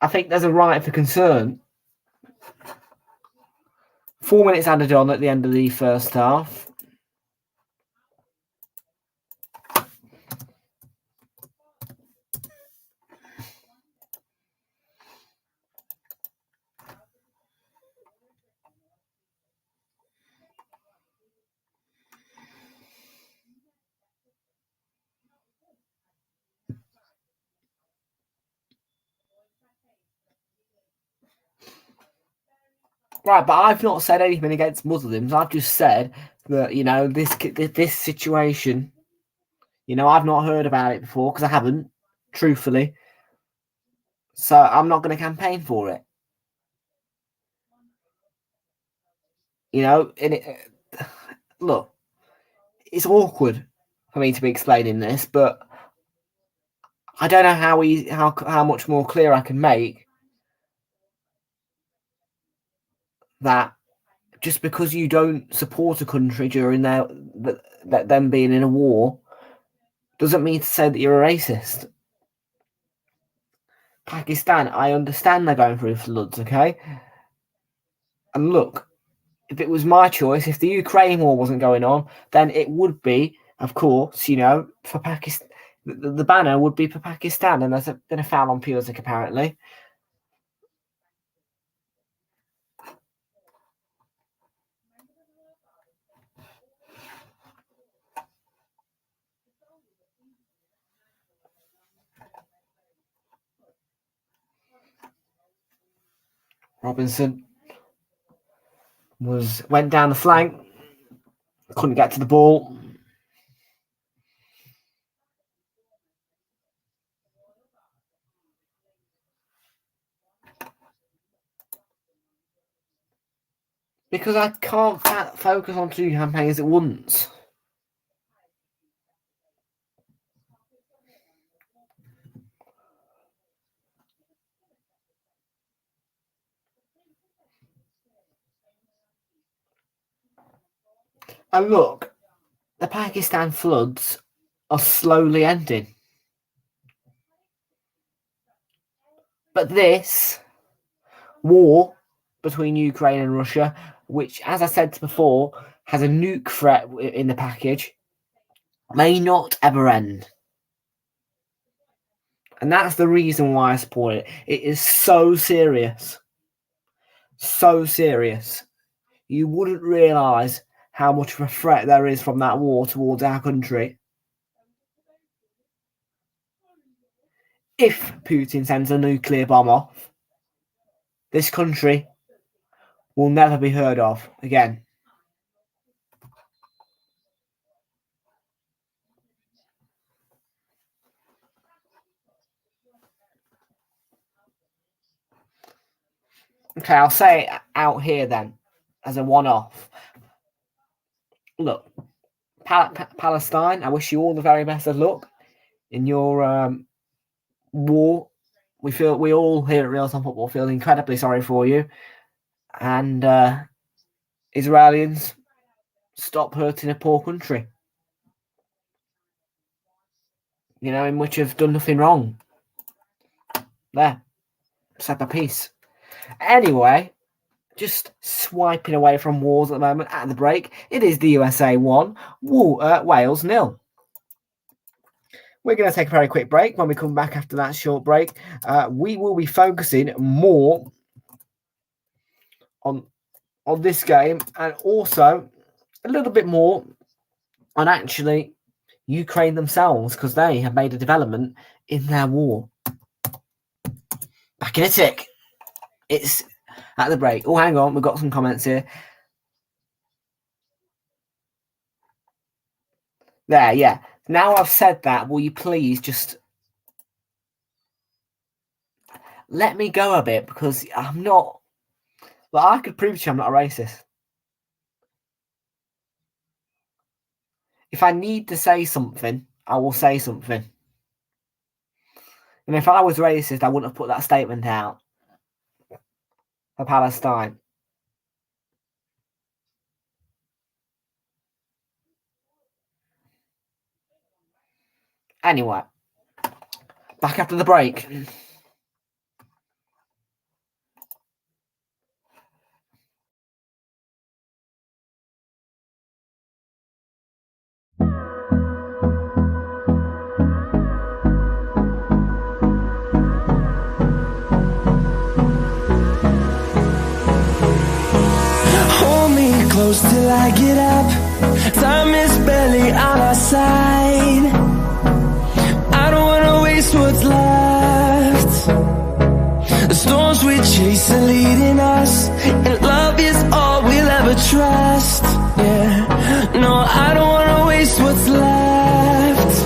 I think there's a right for concern. 4 minutes added on at the end of the first half. Right, but I've not said anything against Muslims. I've just said that, you know, this situation, you know, I've not heard about it before because I haven't, truthfully. So I'm not going to campaign for it. You know, look, it's awkward for me to be explaining this, but I don't know how much more clear I can make that just because you don't support a country during them being in a war doesn't mean to say that you're a racist. Pakistan, I understand they're going through floods, okay? And look, if it was my choice, if the Ukraine war wasn't going on, then it would be, of course, you know, for Pakistan. The banner would be for Pakistan, and there's been a foul on Pulisic apparently. Robinson went down the flank, couldn't get to the ball. Because I can't focus on two campaigns at once. And look, the Pakistan floods are slowly ending. But this war between Ukraine and Russia, which, as I said before, has a nuke threat in the package, may not ever end. And that's the reason why I support it. It is so serious. So serious. You wouldn't realise how much of a threat there is from that war towards our country. If Putin sends a nuclear bomb off, this country will never be heard of again. Okay, I'll say it out here then as a one-off. Look, Palestine, I wish you all the very best of luck in your war. We all here at Realltom Football feel incredibly sorry for you. And Israelis, stop hurting a poor country, in which have done nothing wrong. There, set a piece. Anyway, just swiping away from wars at the moment at the break. It is the USA 1, Wales 0. We're going to take a very quick break. When we come back after that short break, we will be focusing more on this game and also a little bit more on actually Ukraine themselves, because they have made a development in their war. Back in a tick. It's at the break. Oh, hang on. We've got some comments here. There, yeah. Now I've said that, will you please just let me go a bit, because I'm not... Well, I could prove to you I'm not a racist. If I need to say something, I will say something. And if I was racist, I wouldn't have put that statement out for Palestine. Anyway, back after the break. Close till I get up. Time is barely on our side. I don't wanna waste what's left. The storms we chase are leading us, and love is all we'll ever trust. Yeah, no, I don't wanna waste what's left.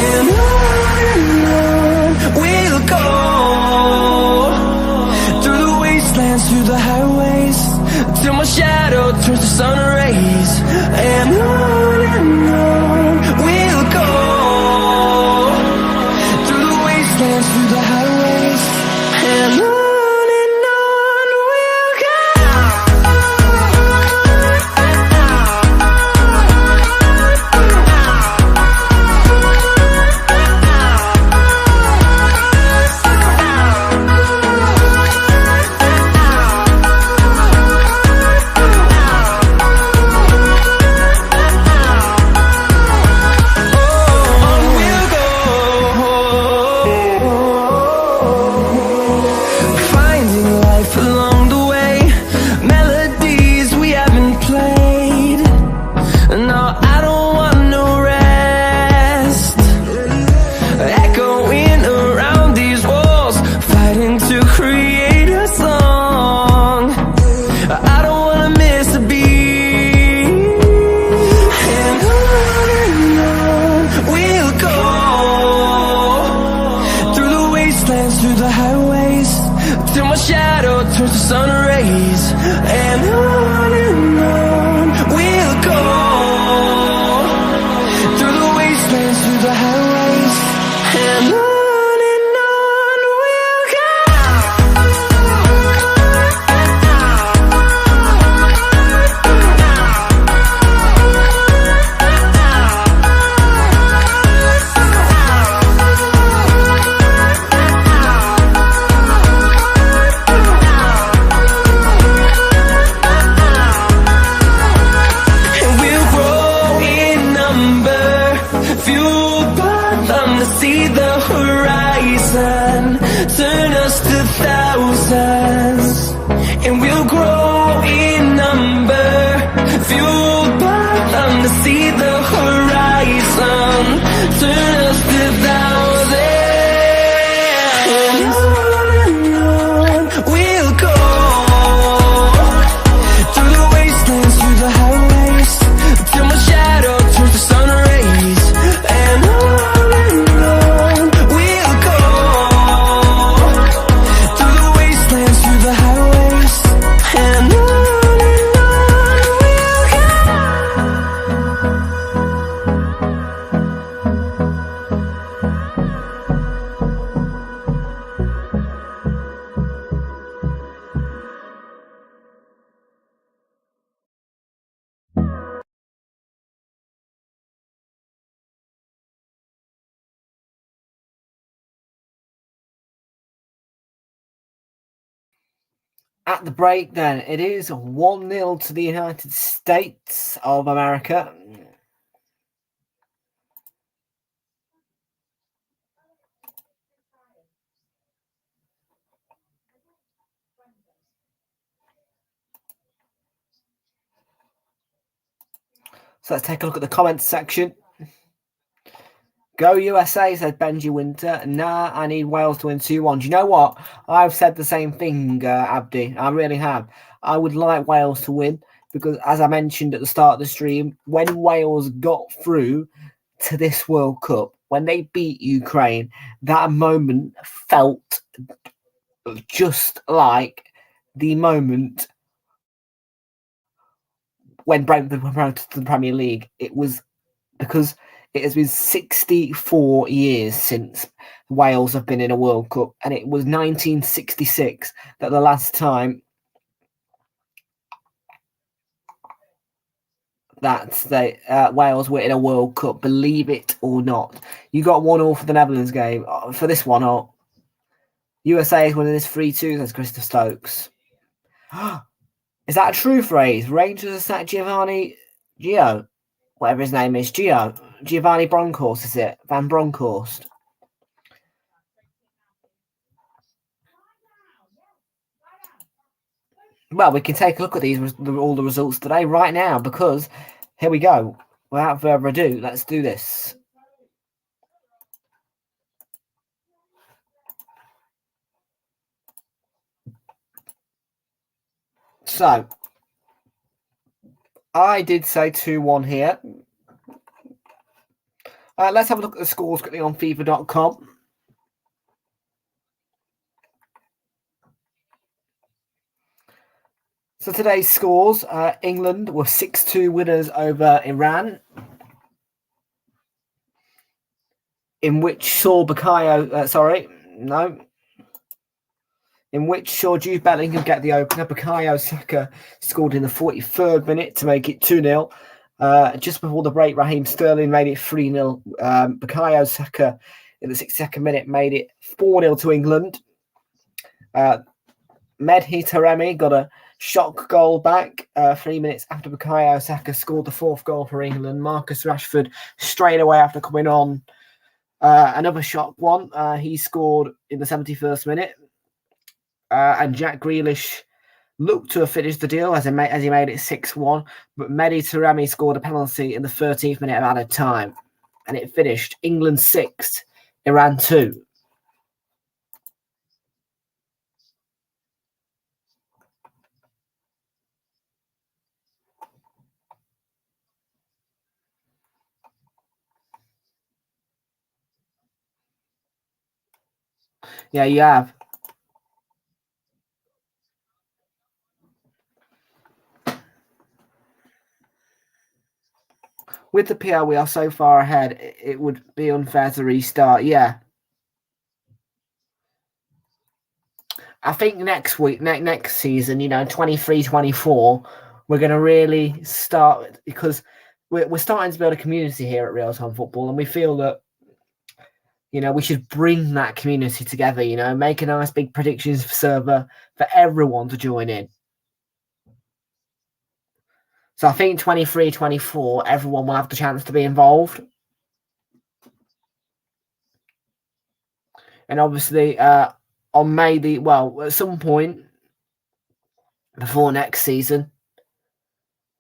And on we'll go, through the wastelands, through the highways, till my shadow turns to sun rays. And on we'll go, through the wastelands, through the highways, and on we'll go. At the break, then, it is 1-0 to the United States of America. So let's take a look at the comments section. Go USA, said Benji Winter. Nah, I need Wales to win 2-1. Do you know what? I've said the same thing, Abdi. I really have. I would like Wales to win because, as I mentioned at the start of the stream, when Wales got through to this World Cup, when they beat Ukraine, that moment felt just like the moment when Brentford were promoted to the Premier League. It was because it has been 64 years since Wales have been in a World Cup, and it was 1966 that the last time that Wales were in a World Cup, believe it or not. You got 1-1 for the Netherlands game. For this one, USA is winning this 3-2, says Christopher Stokes. Is that a true phrase? Rangers have sacked Giovanni Gio, whatever his name is, Giovanni Bronckhorst, is it? Van Bronckhorst. Well, we can take a look at all the results today right now because here we go. Without further ado, let's do this. So, I did say 2-1 here. Let's have a look at the scores quickly on FIFA.com. So today's scores, England were 6-2 winners over Iran, in which saw Jude Bellingham get the opener. Bukayo Saka scored in the 43rd minute to make it 2-0. Just before the break, Raheem Sterling made it 3-0. Bukayo Saka in the 62nd minute made it 4-0 to England. Mehdi Taremi got a shock goal back 3 minutes after Bukayo Saka scored the 4th goal for England. Marcus Rashford straight away after coming on. Another shock one. He scored in the 71st minute. And Jack Grealish looked to have finished the deal as he made it 6-1. But Mehdi Taremi scored a penalty in the 13th minute of added time. And it finished England 6, Iran 2. Yeah, you have. With the PL, we are so far ahead, it would be unfair to restart. Yeah. I think next week, next season, 23-24, we're going to really start because we're starting to build a community here at Realltom Football, and we feel that, we should bring that community together, make a nice big predictions server for everyone to join in. So I think 23-24, everyone will have the chance to be involved. And obviously, on May at some point before next season,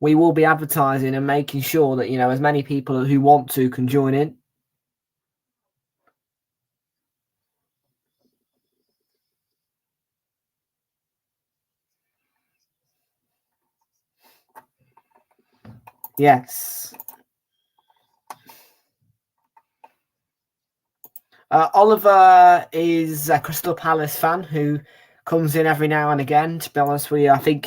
we will be advertising and making sure that, as many people who want to can join in. Yes. Oliver is a Crystal Palace fan who comes in every now and again, to be honest with you. I think,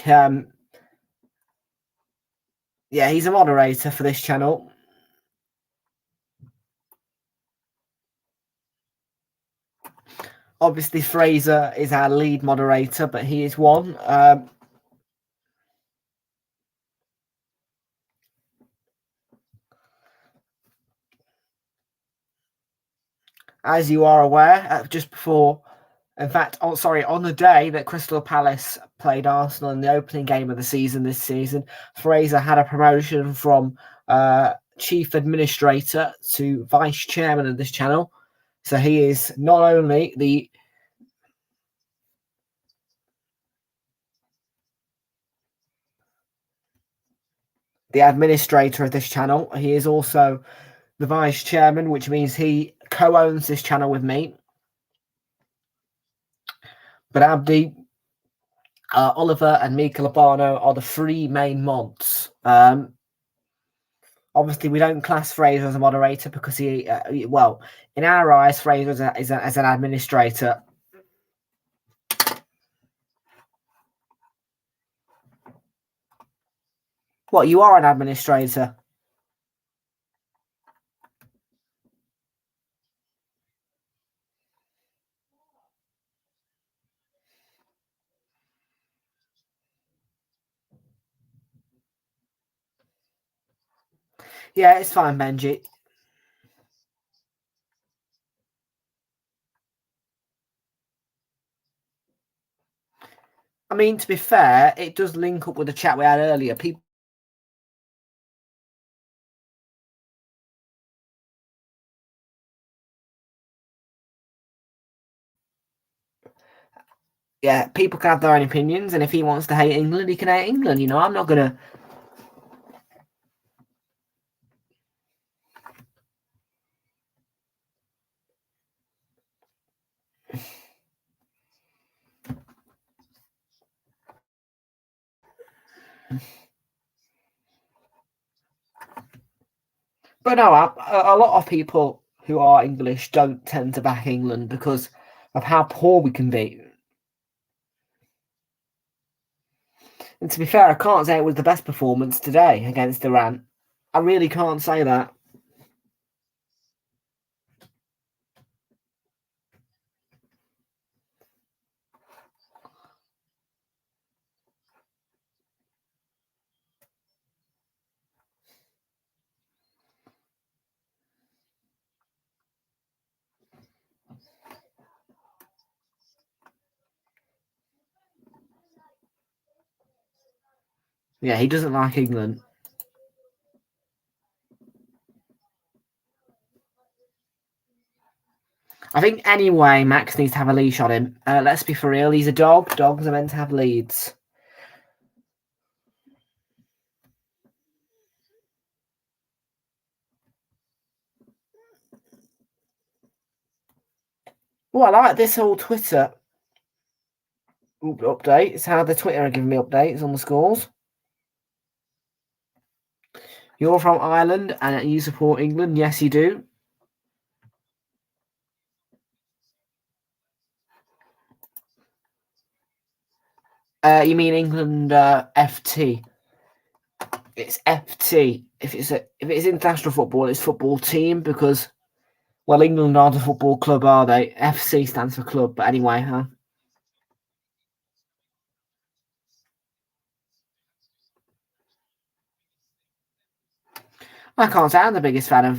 he's a moderator for this channel. Obviously, Fraser is our lead moderator, but he is one. As you are aware, just before, in fact, on the day that Crystal Palace played Arsenal in the opening game of the season this season. Fraser had a promotion from chief administrator to vice chairman of this channel. So he is not only the administrator of this channel, he is also the vice chairman, which means he co-owns this channel with me. But Abdi, Oliver and Mika Labano are the three main mods. Obviously, we don't class Fraser as a moderator because he well, in our eyes, Fraser is an administrator. What, you are an administrator? Yeah, it's fine, Benji. I mean, to be fair, it does link up with the chat we had earlier. People people can have their own opinions, and if he wants to hate England, he can hate England. You know, I'm not gonna. But no, a lot of people who are English don't tend to back England because of how poor we can be. And to be fair, I can't say it was the best performance today against Iran. I really can't say that. Yeah, he doesn't like England. I think anyway, Max needs to have a leash on him. Let's be for real. He's a dog. Dogs are meant to have leads. Well, I like this whole Twitter update. It's how the Twitter are giving me updates on the scores. You're from Ireland and you support England. Yes, you do. You mean England FT? It's FT. If it's international football, it's football team because, well, England aren't a football club, are they? FC stands for club, but anyway, huh? I can't say I'm the biggest fan of.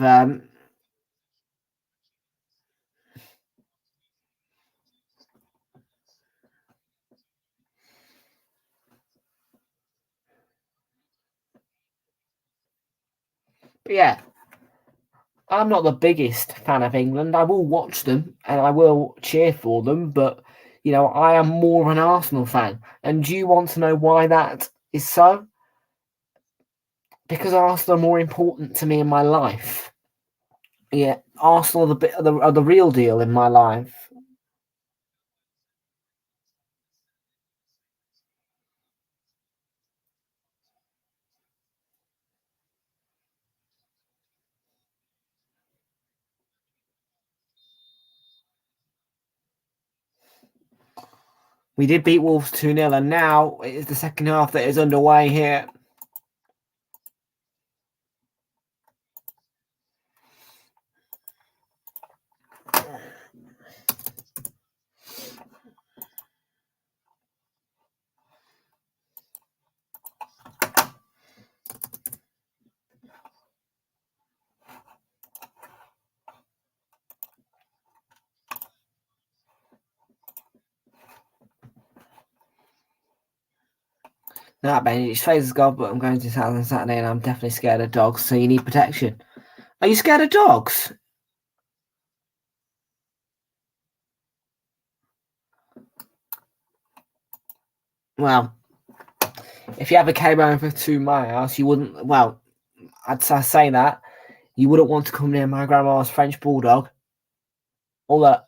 But yeah, I'm not the biggest fan of England. I will watch them and I will cheer for them, but you know, I am more of an Arsenal fan. And do you want to know why that is so? Because Arsenal are more important to me in my life. Yeah, Arsenal are the real deal in my life. We did beat Wolves 2-0, and now it is the second half that is underway here. Nah, Ben, it's Fraser's God, but I'm going to town on Saturday and I'm definitely scared of dogs, so you need protection. Are you scared of dogs? Well, if you ever came over to my house, you wouldn't, well, I'd say that, you wouldn't want to come near my grandma's French Bulldog. Although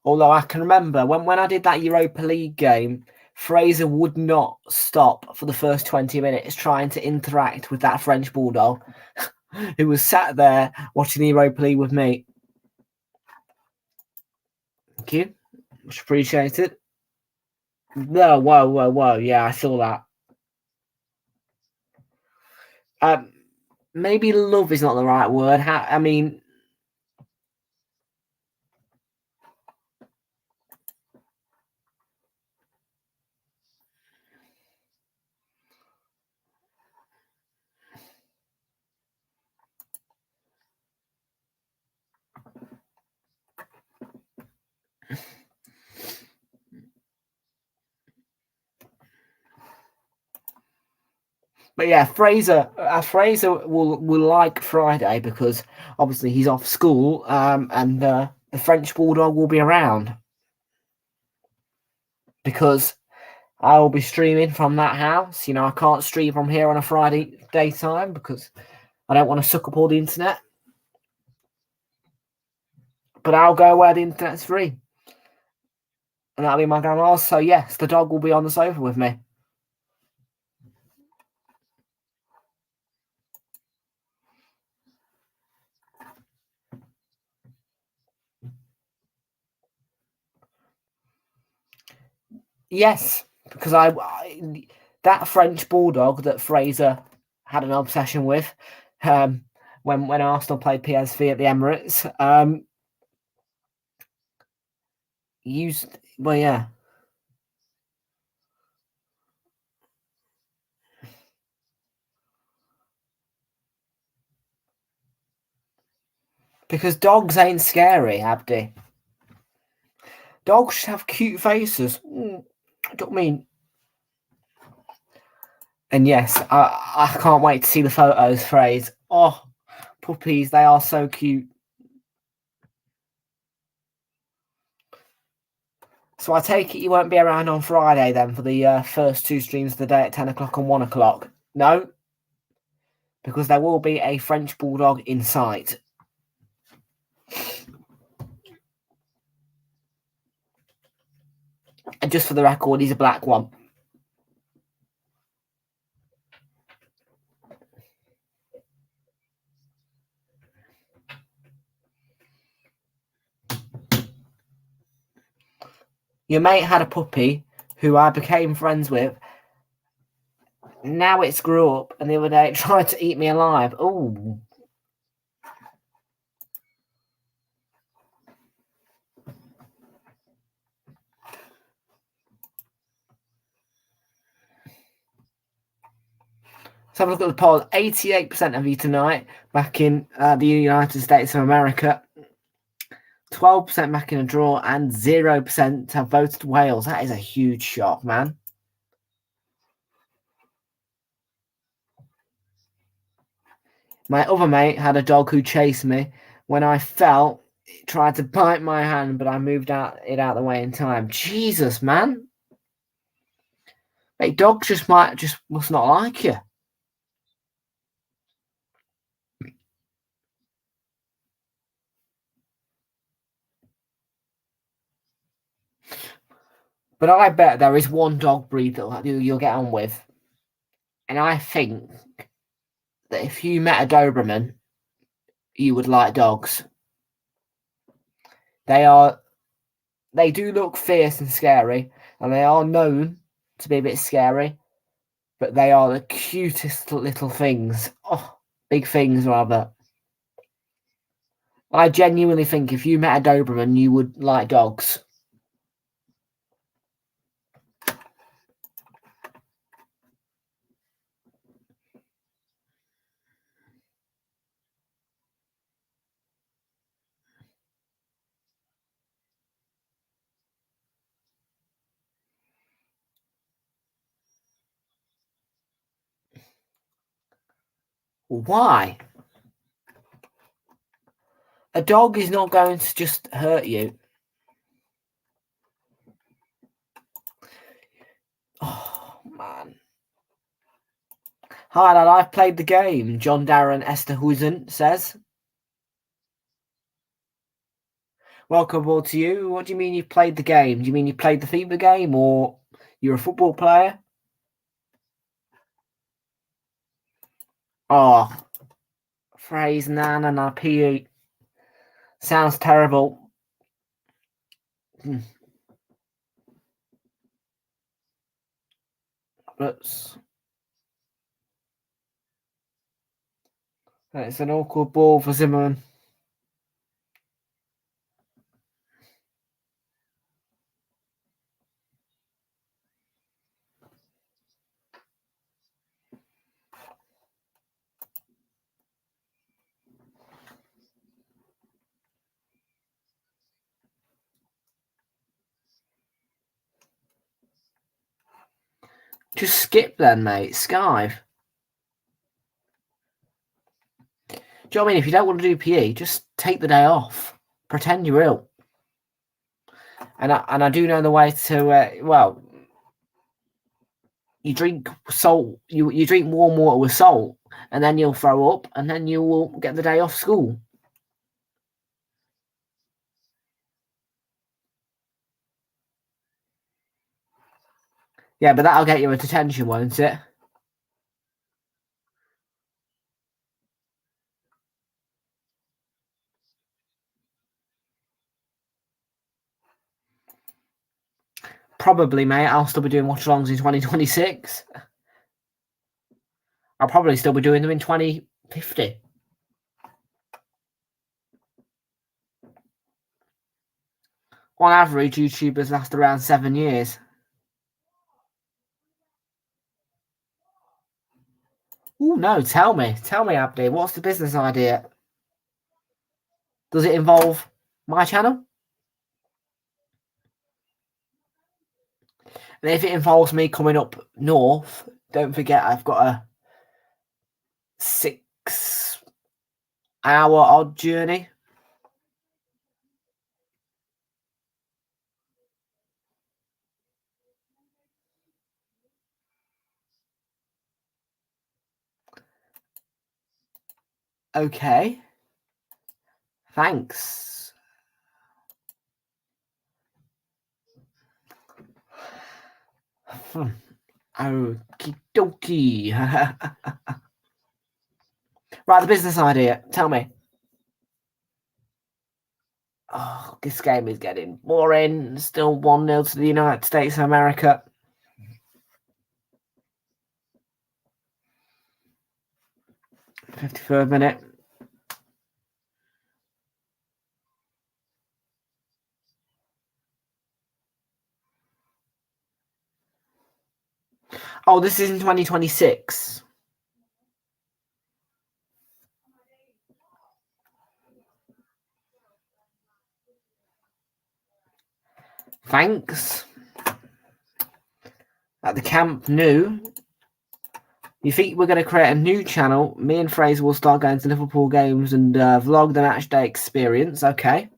I can remember when I did that Europa League game, Fraser would not stop for the first 20 minutes trying to interact with that French Bulldog who was sat there watching the Europa League with me. Thank you. Much appreciated. No, whoa. Yeah, I saw that. Maybe love is not the right word. But yeah, Fraser will like Friday because obviously he's off school, and the French Bulldog will be around because I will be streaming from that house. You know, I can't stream from here on a Friday daytime because I don't want to suck up all the internet. But I'll go where the internet's free, and that'll be my grandma's. So yes, the dog will be on the sofa with me. Yes, because that French Bulldog that Fraser had an obsession with, when Arsenal played PSV at the Emirates, yeah. Because dogs ain't scary, Abdi. Dogs should have cute faces. I don't mean. And yes, I can't wait to see the photos, Phrase. Oh, puppies, they are so cute. So I take it you won't be around on Friday then for the first two streams of the day at 10 o'clock and 1 o'clock? No? Because there will be a French Bulldog in sight. And just for the record, he's a black one. Your mate had a puppy who I became friends with. Now it's grew up, and the other day it tried to eat me alive. Ooh. Let's have a look at the poll. 88% of you tonight back in the United States of America. 12% back in a draw, and 0% have voted Wales. That is a huge shock, man. My other mate had a dog who chased me. When I fell, it tried to bite my hand, but I moved it out of the way in time. Jesus, man. Hey, dogs just must not like you. But I bet there is one dog breed that you'll get on with. And I think that if you met a Doberman, you would like dogs. They do look fierce and scary, and they are known to be a bit scary, but they are the cutest little things. Oh, big things, rather. I genuinely think if you met a Doberman, you would like dogs. Why? A dog is not going to just hurt you. Oh, man. Hi, lad, I've played the game, John Darren Esterhuizen says. Welcome aboard to you. What do you mean you've played the game? Do you mean you played the FIFA game or you're a football player? Oh, phrase na PE. Sounds terrible. It's an awkward ball for Zimmerman. Just skip then, mate. Skive. Do you know what I mean? If you don't want to do PE, just take the day off. Pretend you're ill. And I do know the way to, you drink salt. You drink warm water with salt, and then you'll throw up, and then you will get the day off school. Yeah, but that'll get you a detention, won't it? Probably, mate. I'll still be doing watch-alongs in 2026. I'll probably still be doing them in 2050. On average, YouTubers last around 7 years. Oh no, tell me, Abdi, what's the business idea? Does it involve my channel? And if it involves me coming up north, don't forget I've got a 6-hour odd journey. Okay. Thanks. Okie dokie. Right, the business idea. Tell me. Oh, this game is getting boring. Still 1-0 to the United States of America. 53rd minute. Oh, this is in 2026. Thanks. At the Camp Nou. You think we're going to create a new channel? Me and Fraser will start going to Liverpool games and vlog the match day experience. Okay.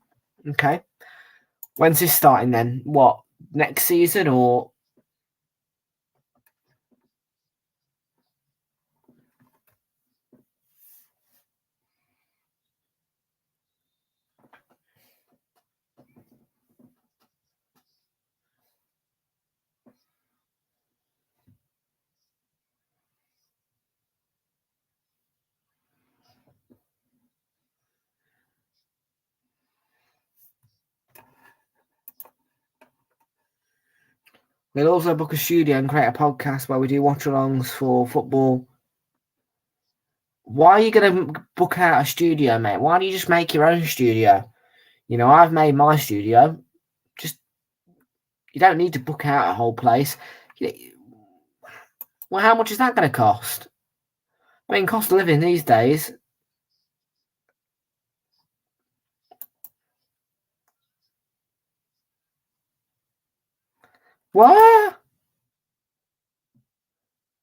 When's this starting then? What, next season or? We'll also book a studio and create a podcast where we do watch-alongs for football. Why are you going to book out a studio, mate? Why don't you just make your own studio? You know, I've made my studio. Just, you don't need to book out a whole place. Well, how much is that going to cost? I mean, cost of living these days. What?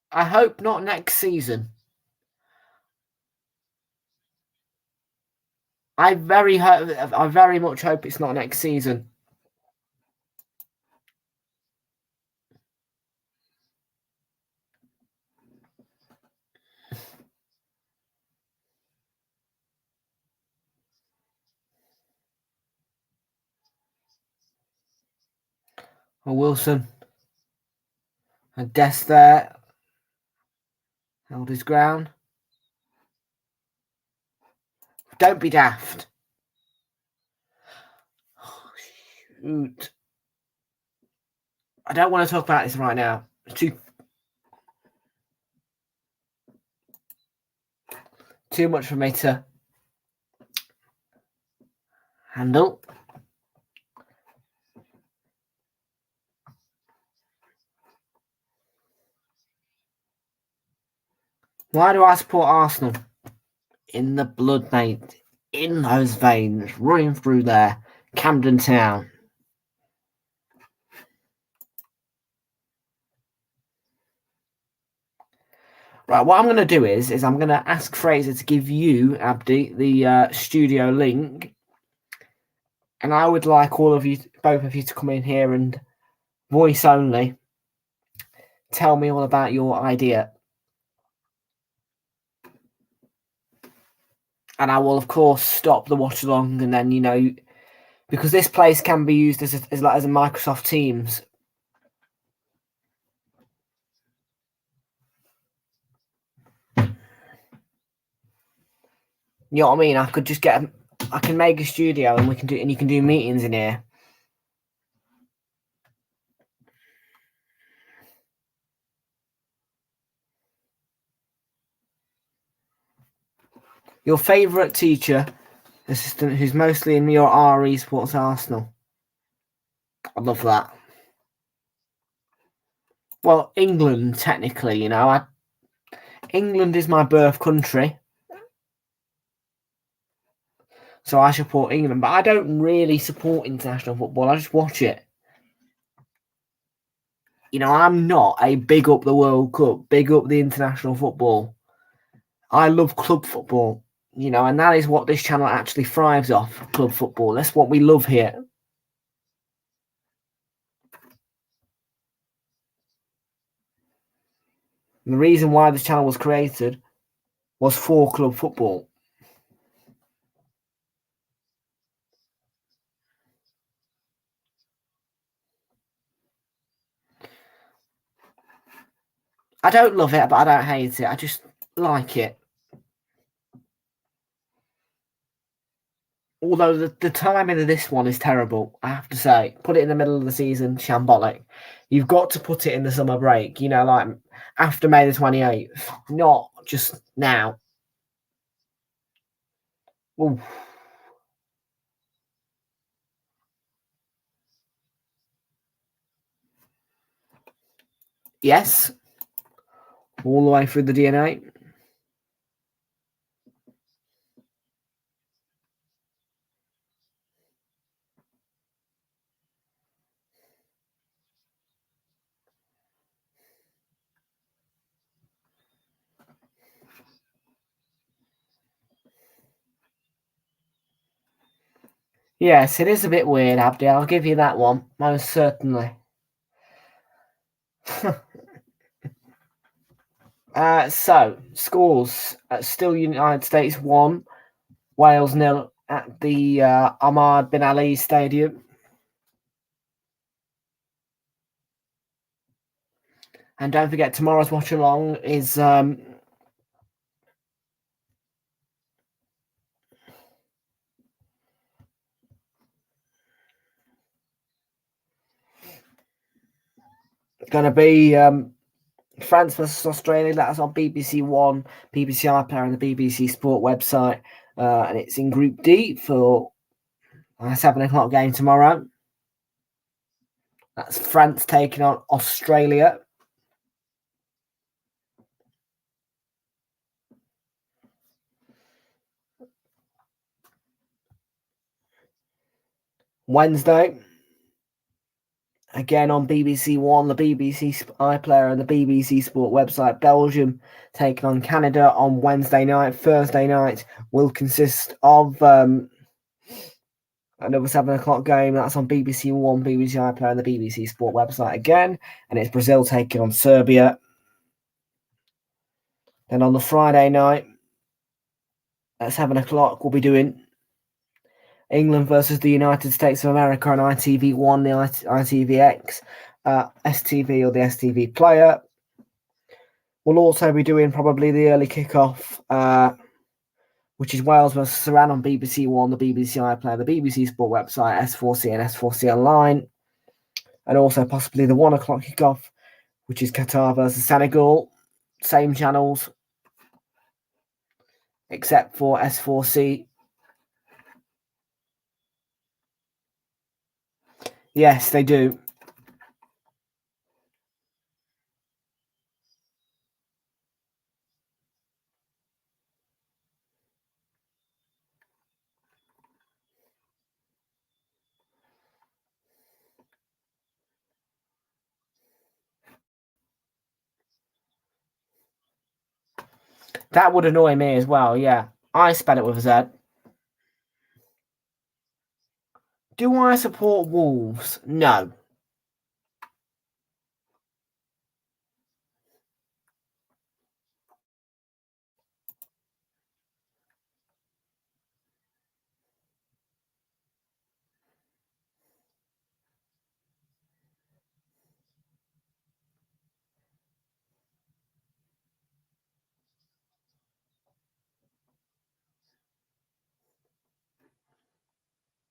I hope not next season. I very much hope it's not next season. Wilson. And Des there. Held his ground. Don't be daft. Oh, shoot. I don't want to talk about this right now. Too much for me to handle. Why do I support Arsenal? In the blood, mate. In those veins. Running through there. Camden Town. Right, what I'm going to do is I'm going to ask Fraser to give you, Abdi, the studio link. And I would like all of you, both of you, to come in here and voice only tell me all about your idea. And I will, of course, stop the watch along, and then, you know, because this place can be used as a Microsoft Teams. You know what I mean? I could just I can make a studio, and you can do meetings in here. Your favourite teacher, assistant, who's mostly in your RE supports Arsenal. I love that. Well, England, technically, you know, England is my birth country, so I support England. But I don't really support international football. I just watch it. You know, I'm not a big up the World Cup, big up the international football. I love club football. You know, and that is what this channel actually thrives off, club football. That's what we love here. And the reason why this channel was created was for club football. I don't love it, but I don't hate it. I just like it. Although the timing of this one is terrible, I have to say. Put it in the middle of the season, shambolic. You've got to put it in the summer break, you know, like after May the 28th, not just now. Ooh. Yes. All the way through the DNA. Yes, it is a bit weird, Abdi. I'll give you that one, most certainly. So, scores. Still United States 1, Wales 0 at the Ahmad Bin Ali Stadium. And don't forget, tomorrow's watch along is going to be France versus Australia. That's on BBC One, BBC iPlayer, and the BBC Sport website. And it's in Group D for a 7 o'clock game tomorrow. That's France taking on Australia. Wednesday, again on BBC One, the BBC iPlayer and the BBC Sport website. Belgium taking on Canada on Wednesday night. Thursday night will consist of another 7 o'clock game. That's on BBC One, BBC iPlayer and the BBC Sport website again. And it's Brazil taking on Serbia. Then on the Friday night at 7 o'clock, we'll be doing England versus the United States of America on ITV1, the ITVX, STV or the STV player. We'll also be doing probably the early kickoff, which is Wales versus Iran on BBC One, the BBC iPlayer, the BBC Sport website, S4C and S4C Online. And also possibly the 1 o'clock kickoff, which is Qatar versus Senegal. Same channels, except for S4C. Yes, they do. That would annoy me as well, yeah. I spell it with a Z. Do I support Wolves? No.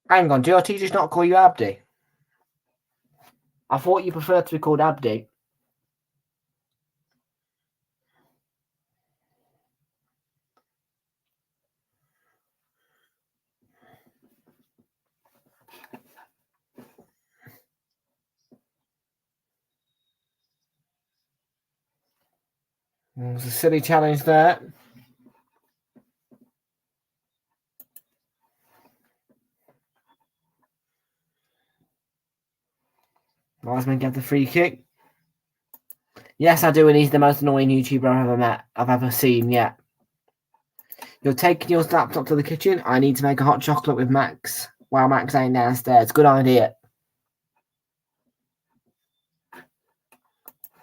Hang on, do your teachers not call you Abdi? I thought you preferred to be called Abdi. There's a silly challenge there. Wiseman get the free kick. Yes, I do, and he's the most annoying YouTuber I've ever seen yet. You're taking your laptop to the kitchen. I need to make a hot chocolate with Max while Max ain't downstairs. Good idea.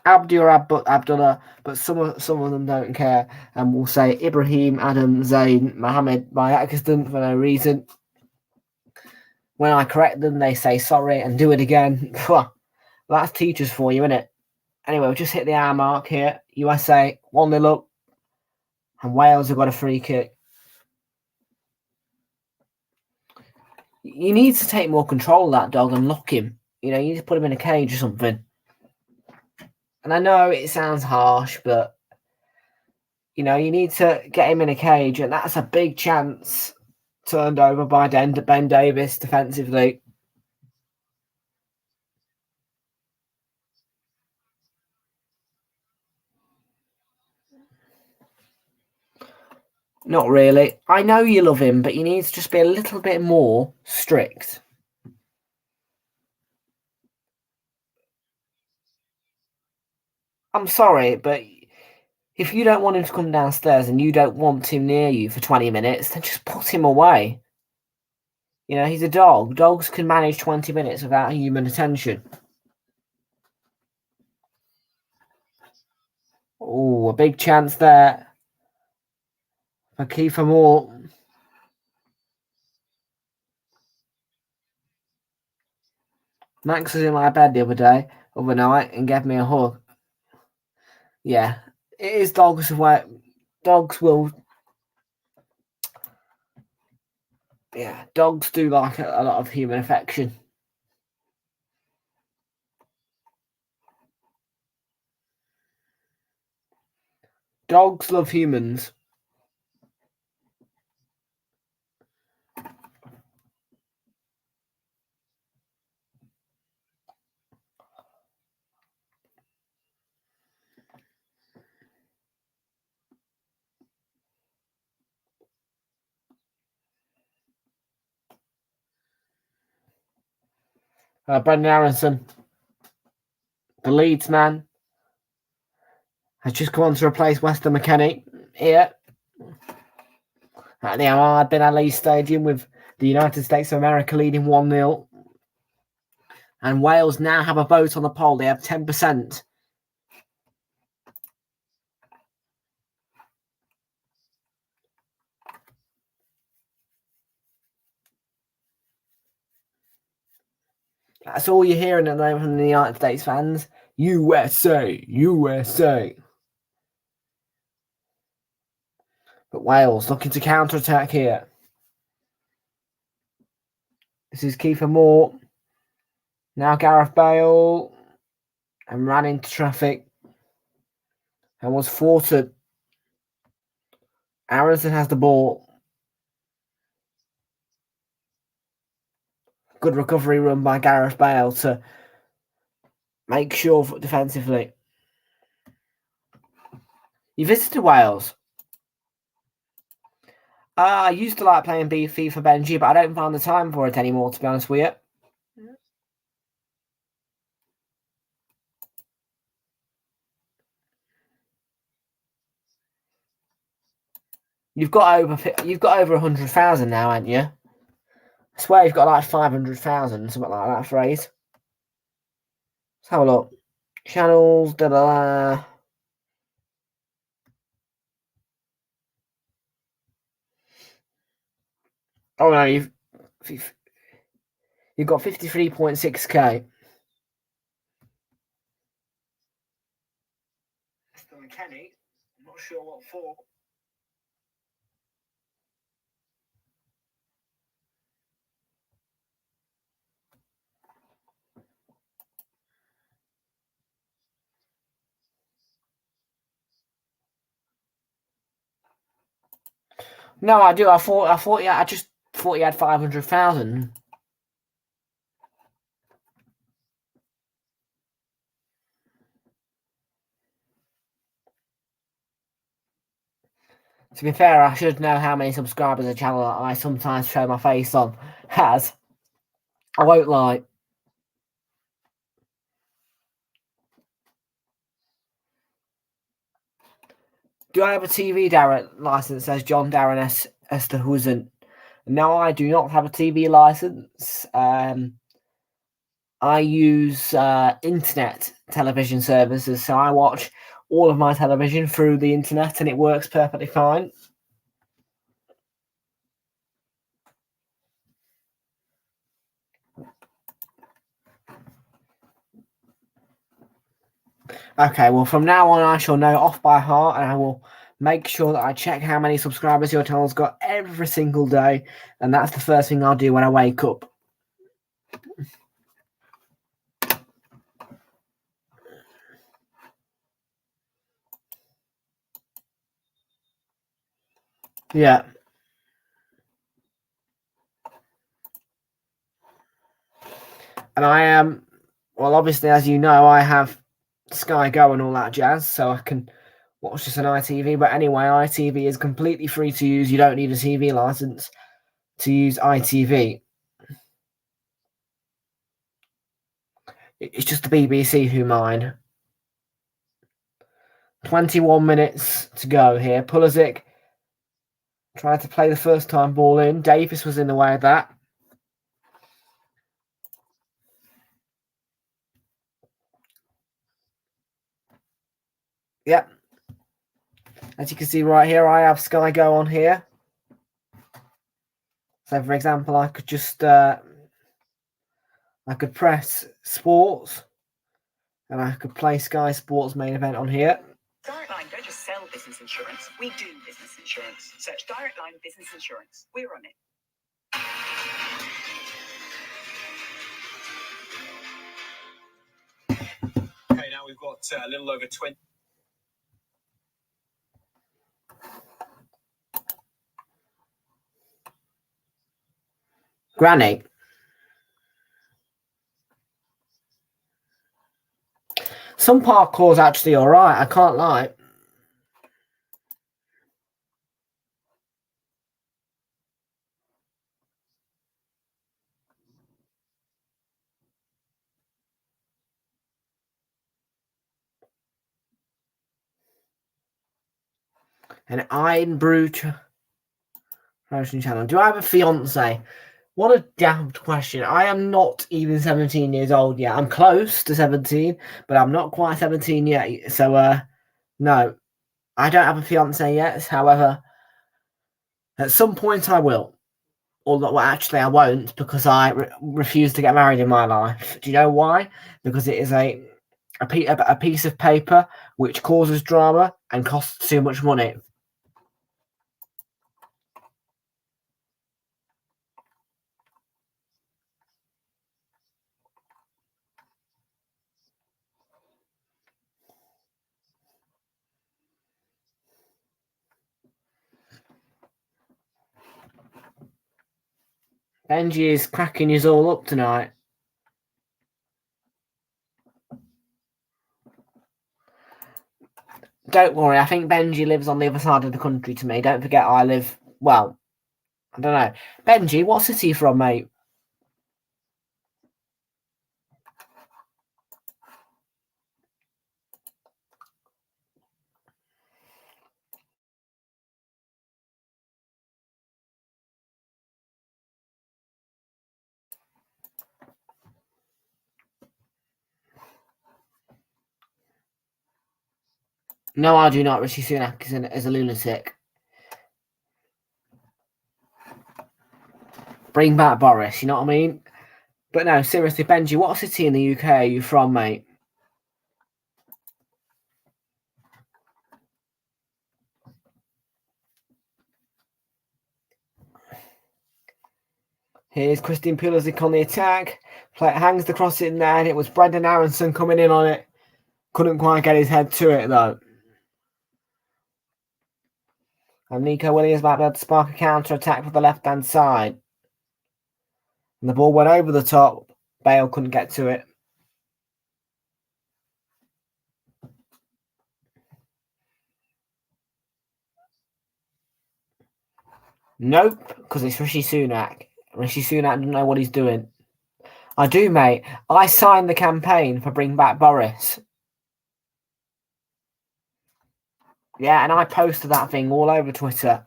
Abdi or Abdullah, but some of them don't care and will say Ibrahim, Adam, Zayn, Mohammed by accident for no reason. When I correct them, they say sorry and do it again. That's teachers for you, isn't it? Anyway, we've just hit the hour mark here. USA 1-0 up, and Wales have got a free kick. You need to take more control of that dog and lock him. You know, you need to put him in a cage or something. And I know it sounds harsh, but, you know, you need to get him in a cage, and that's a big chance turned over by Ben Davies defensively. Not really. I know you love him, but he needs to just be a little bit more strict. I'm sorry, but if you don't want him to come downstairs and you don't want him near you for 20 minutes, then just put him away. You know, he's a dog. Dogs can manage 20 minutes without human attention. Oh, a big chance there for Kiefer Moore. Max was in my bed the other night and gave me a hug. Yeah, it is dogs' way. Dogs will. Yeah, dogs do like a lot of human affection. Dogs love humans. Brendan Aronson. The Leeds man has just come on to replace Weston McKennie here at the Ahmad bin Ali Stadium, with the United States of America leading 1-0. And Wales now have a vote on the poll. They have 10%. That's all you're hearing at the moment from the United States fans. USA, USA. But Wales looking to counter-attack here. This is Kiefer Moore. Now Gareth Bale. And ran into traffic. And was thwarted. Aronson has the ball. Good recovery run by Gareth Bale to make sure defensively. You visited Wales? I used to like playing FIFA Benji, but I don't find the time for it anymore, to be honest with you. You've got over 100,000 now, haven't you? I swear you've got like 500,000, something like that phrase. Let's have a look. Channels, da da da. Oh no, you've got 53.6k. Mr. McKennie, I'm not sure what for. No, I do. I just thought you had 500,000. To be fair, I should know how many subscribers a channel that I sometimes show my face on has. I won't lie. Do I have a TV license? Says John Darren Esterhusen. No, I do not have a TV license. I use internet television services, so I watch all of my television through the internet, and it works perfectly fine. Okay, well, from now on, I shall know off by heart, and I will make sure that I check how many subscribers your channel's got every single day, and that's the first thing I'll do when I wake up. Yeah. And I am, well, obviously, as you know, I have Sky Go and all that jazz, so I can watch this on ITV. But anyway, ITV is completely free to use. You don't need a TV license to use ITV. It's just the BBC who mind. 21 minutes to go here. Pulisic tried to play the first time ball in. Davis was in the way of that. Yep. As you can see right here, I have Sky Go on here. So, for example, I could just I could press Sports, and I could play Sky Sports main event on here. Direct Line don't just sell business insurance, we do business insurance. Search Direct Line Business Insurance. We're on it. Okay, now we've got a little over 20. Granny. Some parkour's actually alright, I can't lie. An Iron Brew promotion channel. Do I have a fiance? What a daft question. I am not even 17 years old yet. I'm close to 17, but I'm not quite 17 yet. So, no, I don't have a fiance yet. However, at some point I will. Although, well, actually, I won't, because I refuse to get married in my life. Do you know why? Because it is a piece of paper which causes drama and costs too much money. Benji is cracking us all up tonight. Don't worry, I think Benji lives on the other side of the country to me. Don't forget I live, well, I don't know. Benji, what city are you from, mate? No, I do not. Rishi Sunak is a lunatic. Bring back Boris, you know what I mean? But no, seriously, Benji, what city in the UK are you from, mate? Here's Christian Pulisic on the attack. Player hangs the cross in there, and it was Brendan Aronson coming in on it. Couldn't quite get his head to it, though. And Nico Williams might be able to spark a counter-attack for the left-hand side. And the ball went over the top. Bale couldn't get to it. Nope, because it's Rishi Sunak. Rishi Sunak doesn't know what he's doing. I do, mate. I signed the campaign for Bring Back Boris. Yeah, and I posted that thing all over Twitter.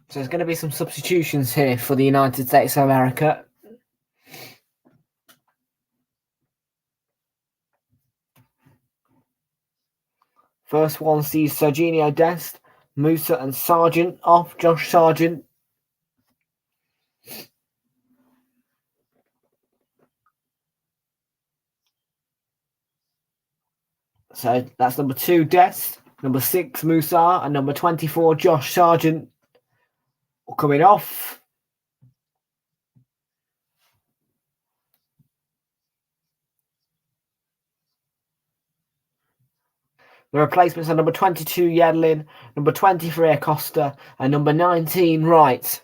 So there's going to be some substitutions here for the United States of America. First one sees Serginho Dest, Musa and Sargent off. Josh Sargent. So that's number 2, Dest. Number 6, Musa. And number 24, Josh Sargent. Coming off. The replacements are number 22, Yedlin, number 23, Acosta, and number 19, Wright.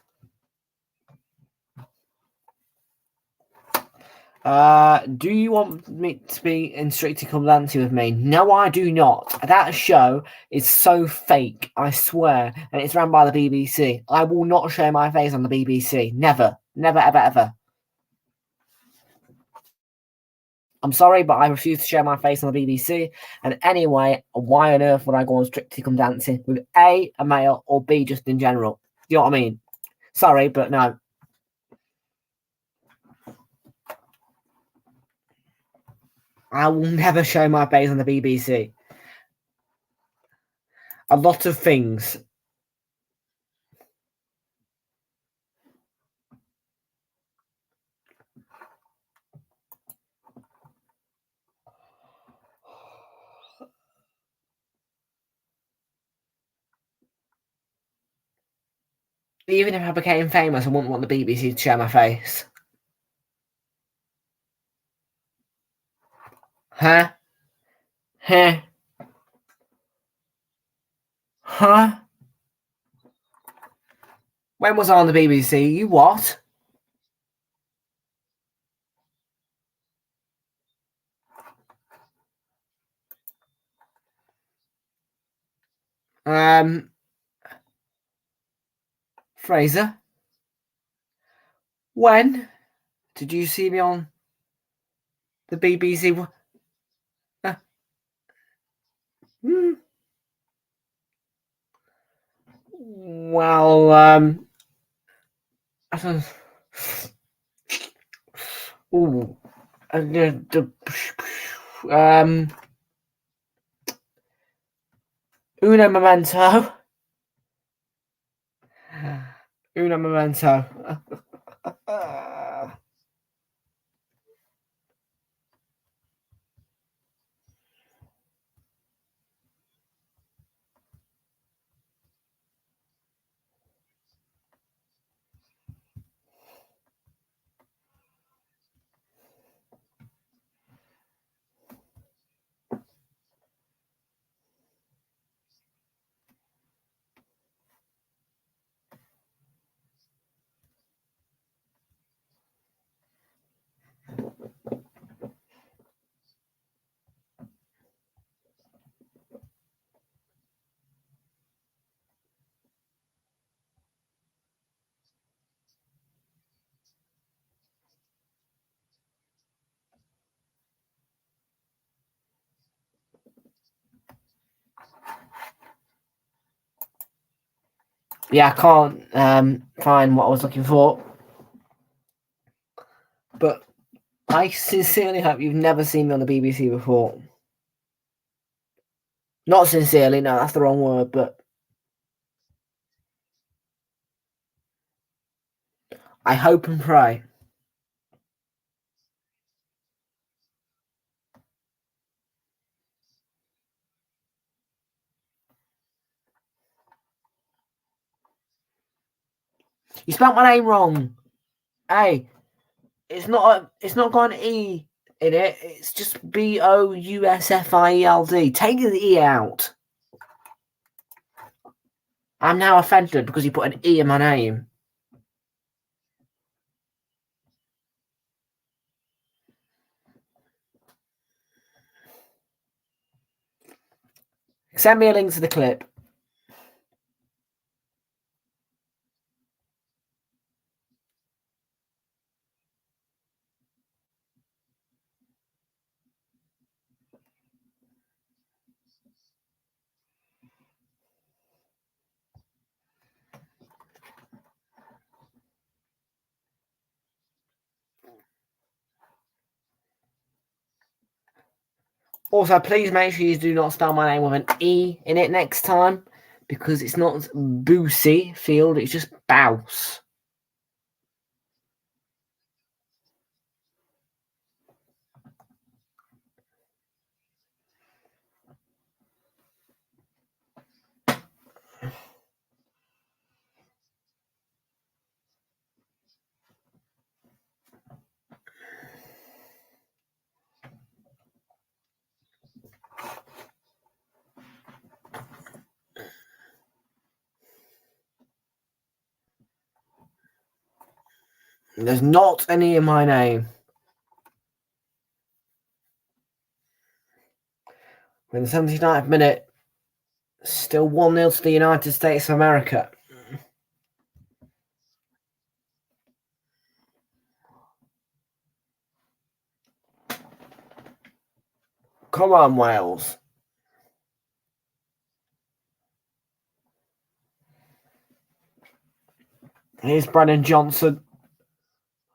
Do you want me to be in Strictly Come Dancing with me? No, I do not. That show is so fake, I swear, and it's run by the BBC. I will not show my face on the BBC. Never. Never, ever, ever. I'm sorry, but I refuse to show my face on the BBC. And anyway, why on earth would I go on Strictly Come Dancing with A, a male, or B, just in general? Do you know what I mean? Sorry, but no. I will never show my face on the BBC. A lot of things. Even if I became famous, I wouldn't want the BBC to show my face. Huh? Huh? Huh? When was I on the BBC? You what? Fraser? When? Did you see me on the BBC? Well, I don't. Ooh, uno momento. Uno momento. Yeah, I can't find what I was looking for. But I sincerely hope you've never seen me on the BBC before. Not sincerely, no, that's the wrong word, but I hope and pray. You spelled my name wrong. Hey, it's not got an E in it. It's just Bousfield. Take the E out. I'm now offended because you put an E in my name. Send me a link to the clip. Also, please make sure you do not spell my name with an E in it next time, because it's not Boosie Field, it's just Bouse. There's not any in my name. In the 79th minute, still 1-0 to the United States of America. Come on, Wales. Here's Brennan Johnson.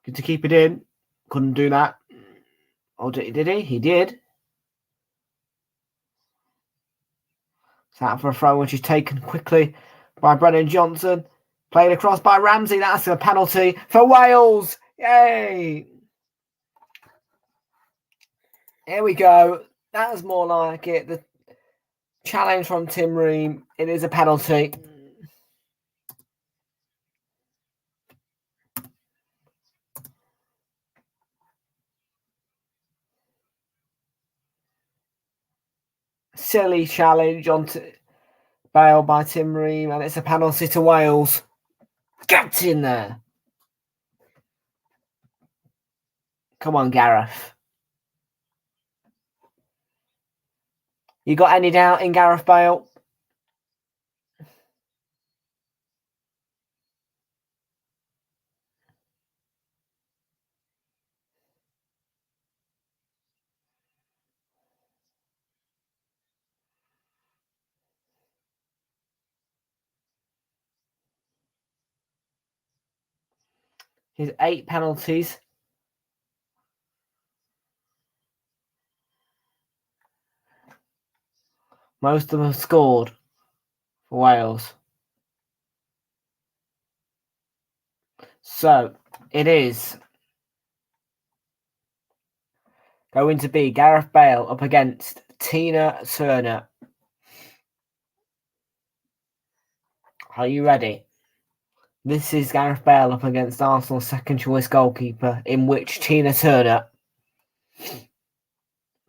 Good to keep it in. Couldn't do that. Oh, did he? He did. It's out for a throw, which is taken quickly by Brennan Johnson. Played across by Ramsey. That's a penalty for Wales. Yay! Here we go. That's more like it. The challenge from Tim Ream. It is a penalty. Silly challenge onto Bale by Tim Ream, and it's a penalty to Wales. Get in there. Come on, Gareth. You got any doubt in Gareth Bale? His 8 penalties. Most of them scored for Wales. So it is going to be Gareth Bale up against Tina Turner. Are you ready? This is Gareth Bale up against Arsenal's second choice goalkeeper, in which Tina Turner.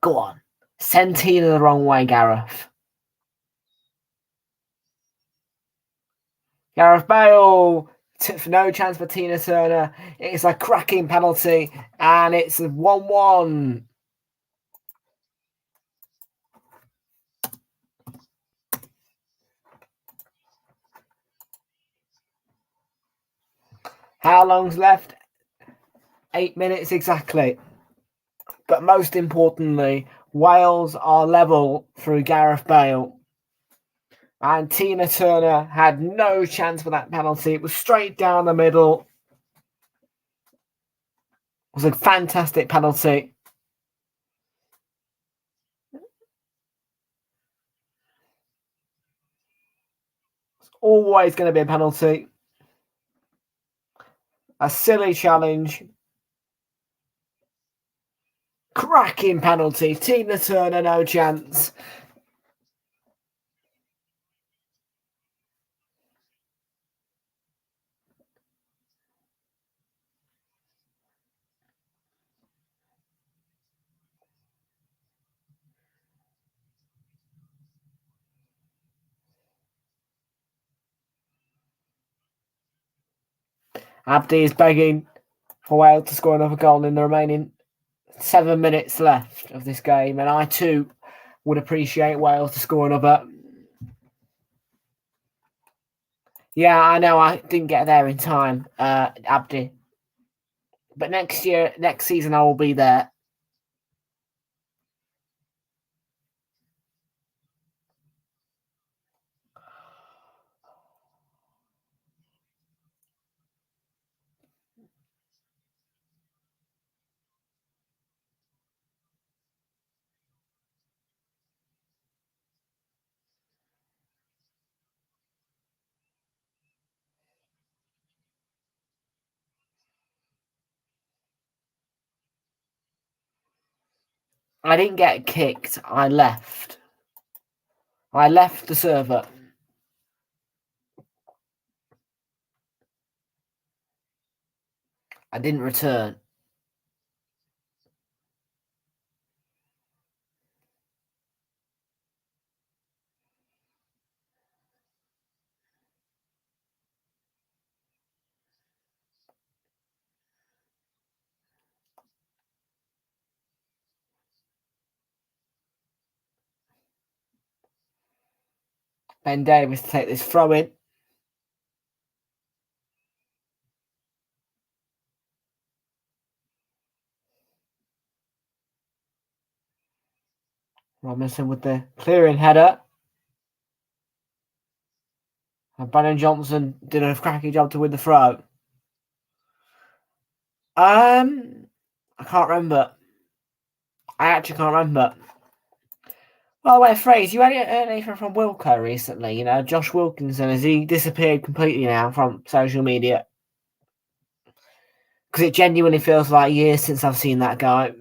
Go on. Send Tina the wrong way, Gareth. Gareth Bale. No chance for Tina Turner. It's a cracking penalty, and it's 1-1. How long's left? 8 minutes exactly. But most importantly, Wales are level through Gareth Bale. And Tina Turner had no chance for that penalty. It was straight down the middle. It was a fantastic penalty. It's always going to be a penalty. A silly challenge. Cracking penalty. Tina Turner, no chance. Abdi is begging for Wales to score another goal in the remaining 7 minutes left of this game. And I too would appreciate Wales to score another. Yeah, I know I didn't get there in time, Abdi. But next season, I will be there. I didn't get kicked. I left. I left the server. I didn't return. Ben Davies to take this throw in. Robinson with the clearing header. And Brandon Johnson did a cracking job to win the throw. I can't remember. I actually can't remember. By the way, Fraser, you heard anything from Wilco recently? You know, Josh Wilkinson, has he disappeared completely now from social media? Because it genuinely feels like years since I've seen that guy.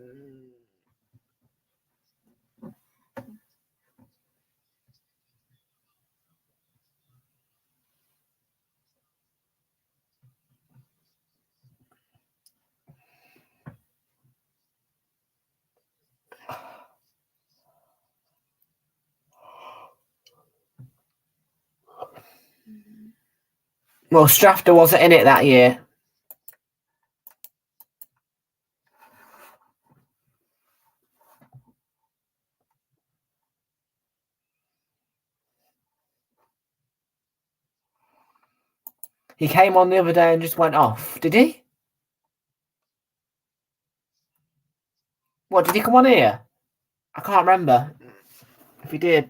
Well, Strafter wasn't in it that year. He came on the other day and just went off. Did he? What, did he come on here? I can't remember if he did.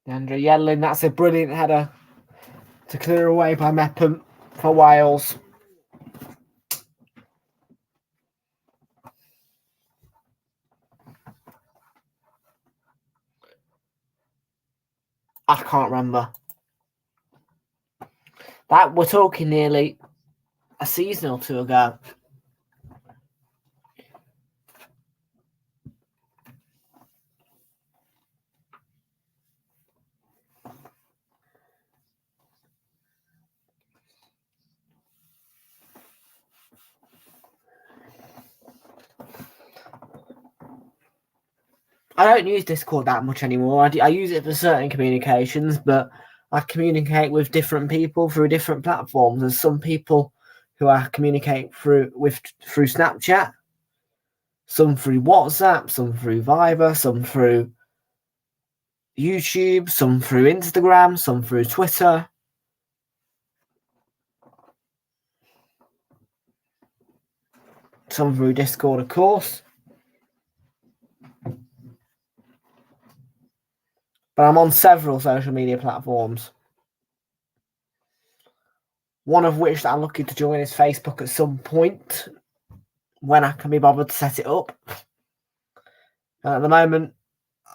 Andrew Yedlin, that's a brilliant header to clear away by Mepham for Wales. I can't remember. That we're talking nearly a season or two ago. I don't use Discord that much anymore. I use it for certain communications, but I communicate with different people through different platforms. There's some people who I communicate through Snapchat, some through WhatsApp, some through Viber, some through YouTube, some through Instagram, some through Twitter. Some through Discord, of course. But I'm on several social media platforms. One of which that I'm looking to join is Facebook at some point when I can be bothered to set it up. And at the moment,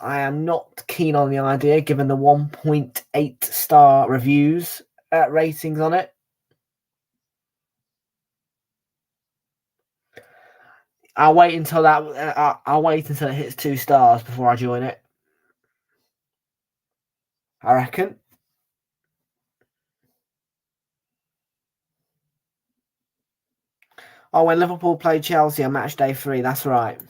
I am not keen on the idea given the 1.8 star reviews ratings on it. I'll wait until it hits 2 stars before I join it. I reckon. Oh, when Liverpool played Chelsea on match day 3, that's right.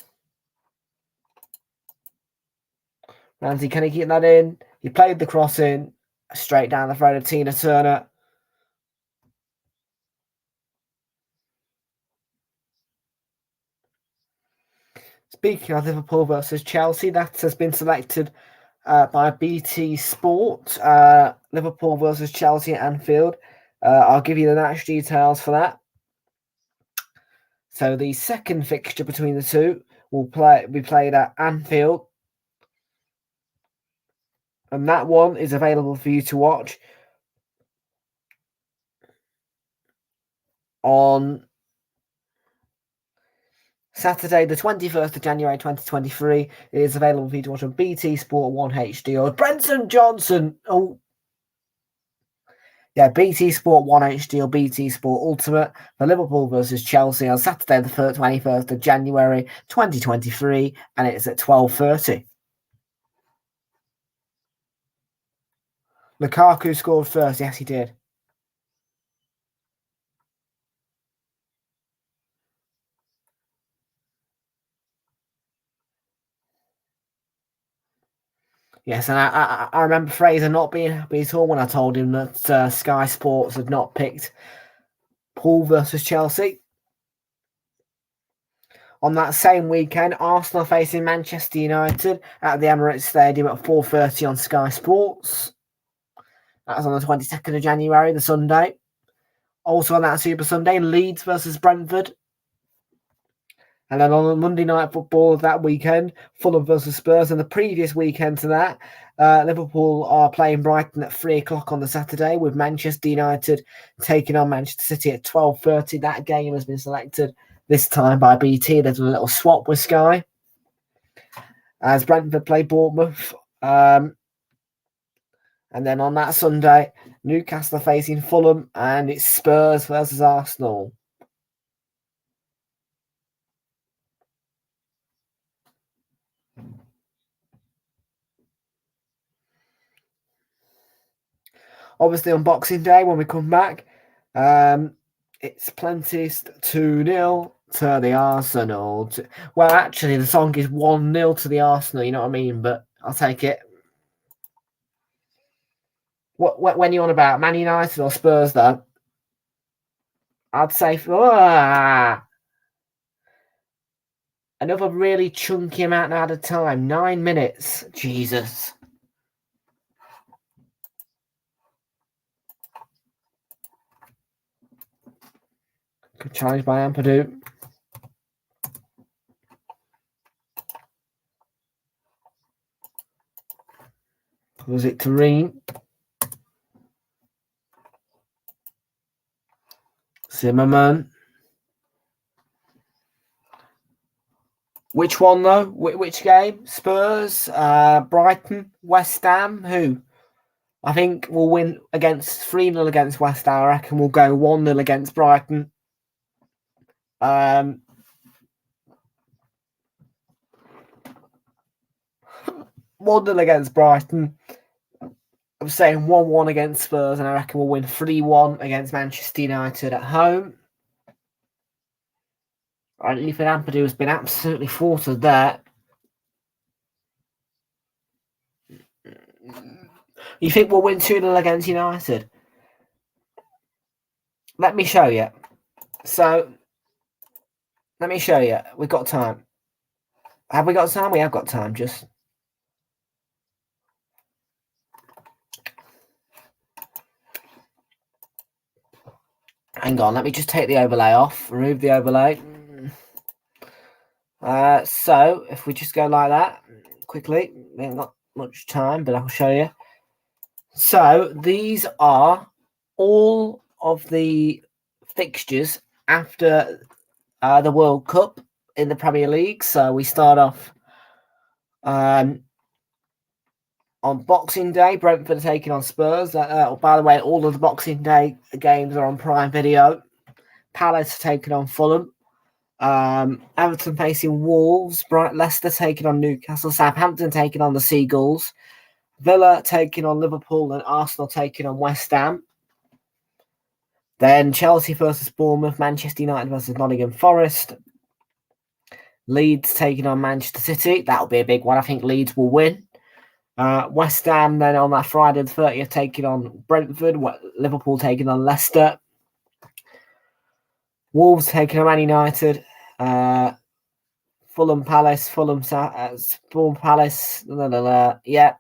Ramsey, can he keep that in? He played the cross in, straight down the throat of Tina Turner. Speaking of Liverpool versus Chelsea, that has been selected by BT Sport. Liverpool versus Chelsea at Anfield. I'll give you the match details for that. So the second fixture between the two will be played at Anfield. And that one is available for you to watch on Saturday, the 21st of January 2023. It is available for you to watch on BT Sport 1 HD or Brenton Johnson. Oh, yeah, BT Sport 1 HD or BT Sport Ultimate for Liverpool versus Chelsea on Saturday, the 21st of January 2023, and it's at 12:30. Lukaku scored first. Yes, he did. Yes, and I remember Fraser not being happy at all when I told him that Sky Sports had not picked Pool versus Chelsea. On that same weekend, Arsenal facing Manchester United at the Emirates Stadium at 4:30 on Sky Sports. That's on the 22nd of January, the Sunday. Also on that Super Sunday, Leeds versus Brentford. And then on the Monday Night Football of that weekend, Fulham versus Spurs. And the previous weekend to that, Liverpool are playing Brighton at 3 o'clock on the Saturday, with Manchester United taking on Manchester City at 12:30. That game has been selected this time by BT. There's a little swap with Sky as Brentford play Bournemouth. And then on that Sunday, Newcastle are facing Fulham, and it's Spurs versus Arsenal. Obviously, on Boxing Day, when we come back, it's Plentyst 2-0 to the Arsenal. Well, actually, the song is 1-0 to the Arsenal, you know what I mean? But I'll take it. When you on about Man United or Spurs, though? I'd say another really chunky amount out of time. 9 minutes. Jesus. Good challenge by Ampadu. Was it Tareen? Zimmerman. Which one though? Which game? Spurs, Brighton, West Ham. Who? I think we'll win against 3-0 against West Ham. I reckon we'll go 1-0 against Brighton. 1-0 against Brighton. I'm saying 1-1 against Spurs, and I reckon we'll win 3-1 against Manchester United at home. Ethan Ampadu has been absolutely thwarted there. You think we'll win 2-0 against United? Let me show you. So, let me show you. We've got time. Have we got time? We have got time. Just hang on. Let me just take the overlay off. Remove the overlay. So, if we just go like that quickly, we haven't got much time, but I'll show you. So, these are all of the fixtures after the World Cup in the Premier League. So, we start off on Boxing Day. Brentford are taking on Spurs. By the way, all of the Boxing Day games are on Prime Video. Palace are taking on Fulham. Everton facing Wolves, Leicester taking on Newcastle, Southampton taking on the Seagulls, Villa taking on Liverpool, and Arsenal taking on West Ham. Then Chelsea versus Bournemouth, Manchester United versus Nottingham Forest, Leeds taking on Manchester City. That'll be a big one. I think Leeds will win. West Ham then on that Friday the 30th taking on Brentford, Liverpool taking on Leicester, Wolves taking on Man United, Fulham Palace, Fulham Palace. Yeah,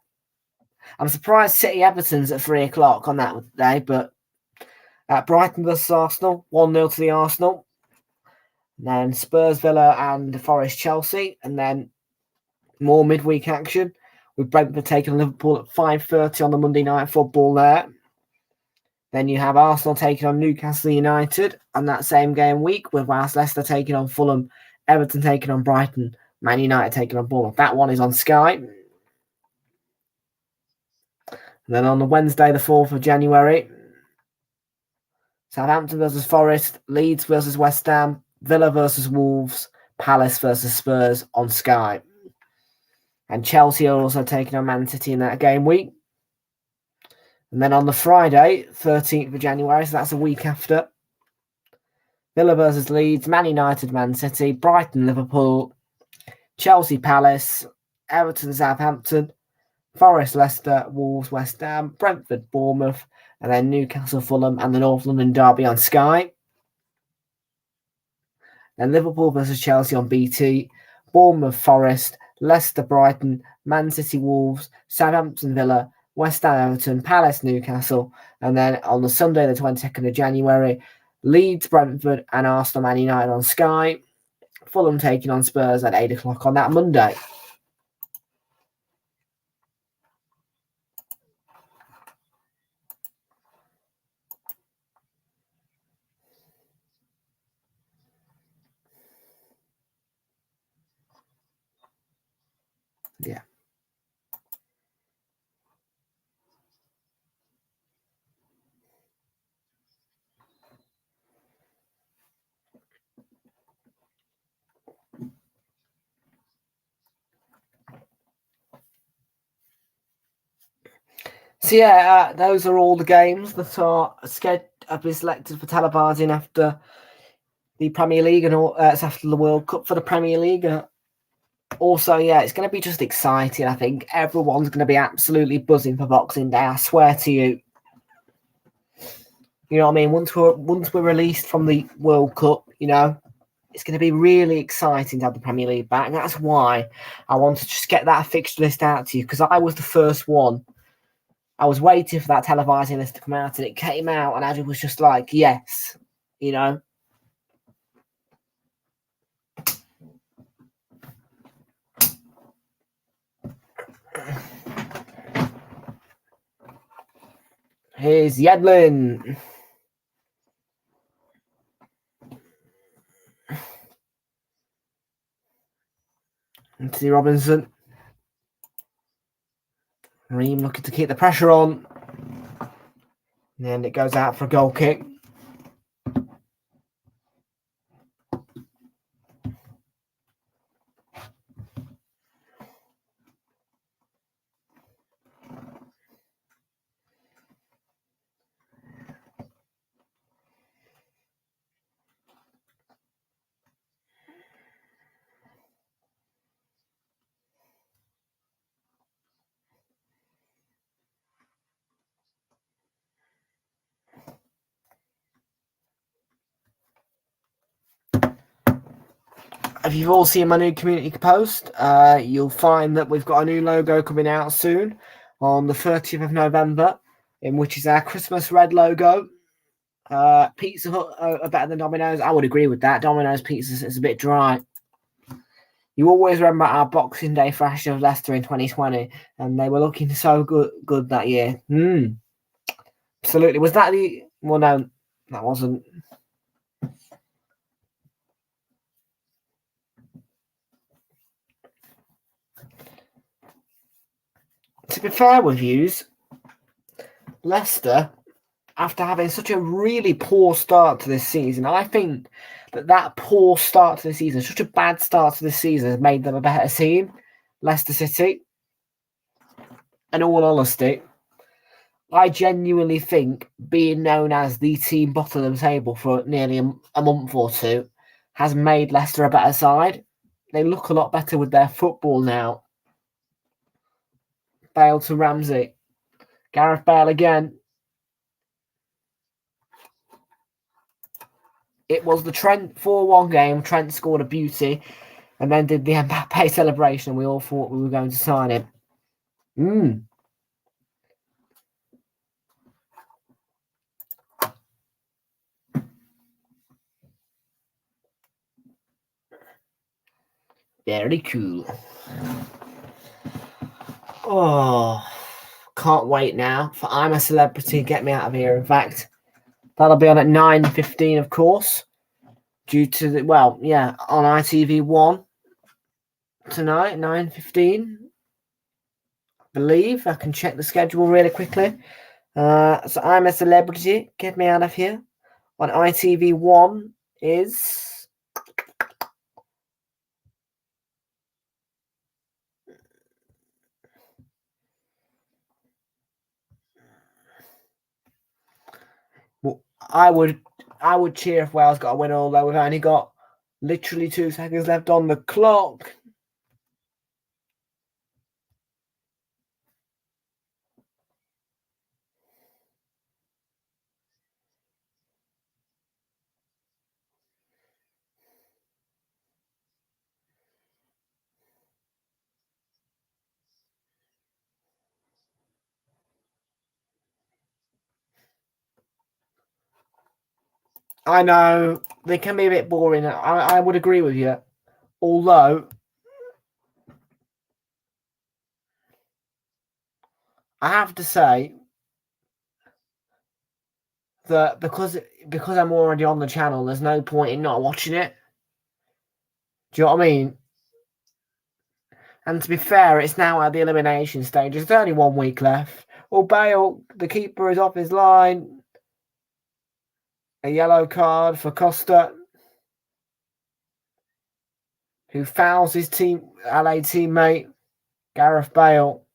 I'm surprised City Everton's at 3 o'clock on that day, but Brighton versus Arsenal, 1-0 to the Arsenal. And then Spurs, Villa, and Forest Chelsea, and then more midweek action with Brentford taking Liverpool at 5:30 on the Monday Night Football there. Then you have Arsenal taking on Newcastle United on that same game week, with Leicester taking on Fulham, Everton taking on Brighton, Man United taking on Bournemouth. That one is on Sky. And then on the Wednesday, the 4th of January, Southampton versus Forest, Leeds versus West Ham, Villa versus Wolves, Palace versus Spurs on Sky. And Chelsea are also taking on Man City in that game week. And then on the Friday, 13th of January, so that's a week after, Villa versus Leeds, Man United, Man City, Brighton, Liverpool, Chelsea, Palace, Everton, Southampton, Forest, Leicester, Wolves, West Ham, Brentford, Bournemouth, and then Newcastle, Fulham, and the North London Derby on Sky. Then Liverpool versus Chelsea on BT, Bournemouth, Forest, Leicester, Brighton, Man City, Wolves, Southampton, Villa, West Ham, Everton, Palace, Newcastle, and then on the Sunday, the 22nd of January, Leeds, Brentford, and Arsenal, Man United on Sky. Fulham taking on Spurs at 8 o'clock on that Monday. Yeah. So yeah, those are all the games that are been selected for televising after the Premier League and it's after the World Cup for the Premier League. Also, yeah, it's going to be just exciting. I think everyone's going to be absolutely buzzing for Boxing Day. I swear to you. You know what I mean? Once we're released from the World Cup, you know, it's going to be really exciting to have the Premier League back. And that's why I want to just get that fixture list out to you, because I was the first one. I was waiting for that televising list to come out, and it came out, and I was just like, yes, you know. Here's Yedlin. Anthony Robinson. Ream looking to keep the pressure on. And it goes out for a goal kick. If you've all seen my new community post, you'll find that we've got a new logo coming out soon on the 30th of November, in which is our Christmas red logo. Pizza Hut are better than Domino's. I would agree with that. Domino's pizza is a bit dry. You always remember our Boxing Day thrashing of Leicester in 2020, and they were looking so good that year. Absolutely. Was that the... Well, no, that wasn't. To be fair with yous, Leicester, after having such a really poor start to this season, I think that poor start to the season, such a bad start to this season, has made them a better team. Leicester City, in all honesty, I genuinely think being known as the team bottom of the table for nearly a month or two has made Leicester a better side. They look a lot better with their football now. Bale to Ramsey. Gareth Bale again. It was the Trent 4-1 game. Trent scored a beauty and then did the Mbappe celebration. We all thought we were going to sign him. Very cool. Oh, can't wait now for I'm a Celebrity. Get me out of here. In fact, that'll be on at 9:15, of course, due to the on ITV1 tonight, 9:15. I believe I can check the schedule really quickly. So I'm a Celebrity. Get me out of here. On ITV1 is. Well, I would cheer if Wales got a win, although we've only got literally 2 seconds left on the clock. I know they can be a bit boring. I would agree with you. Although I have to say that because I'm already on the channel, there's no point in not watching it. Do you know what I mean? And to be fair, it's now at the elimination stage. There's only 1 week left. Well, Bale, the keeper, is off his line. A yellow card for Costa, who fouls his LA teammate, Gareth Bale.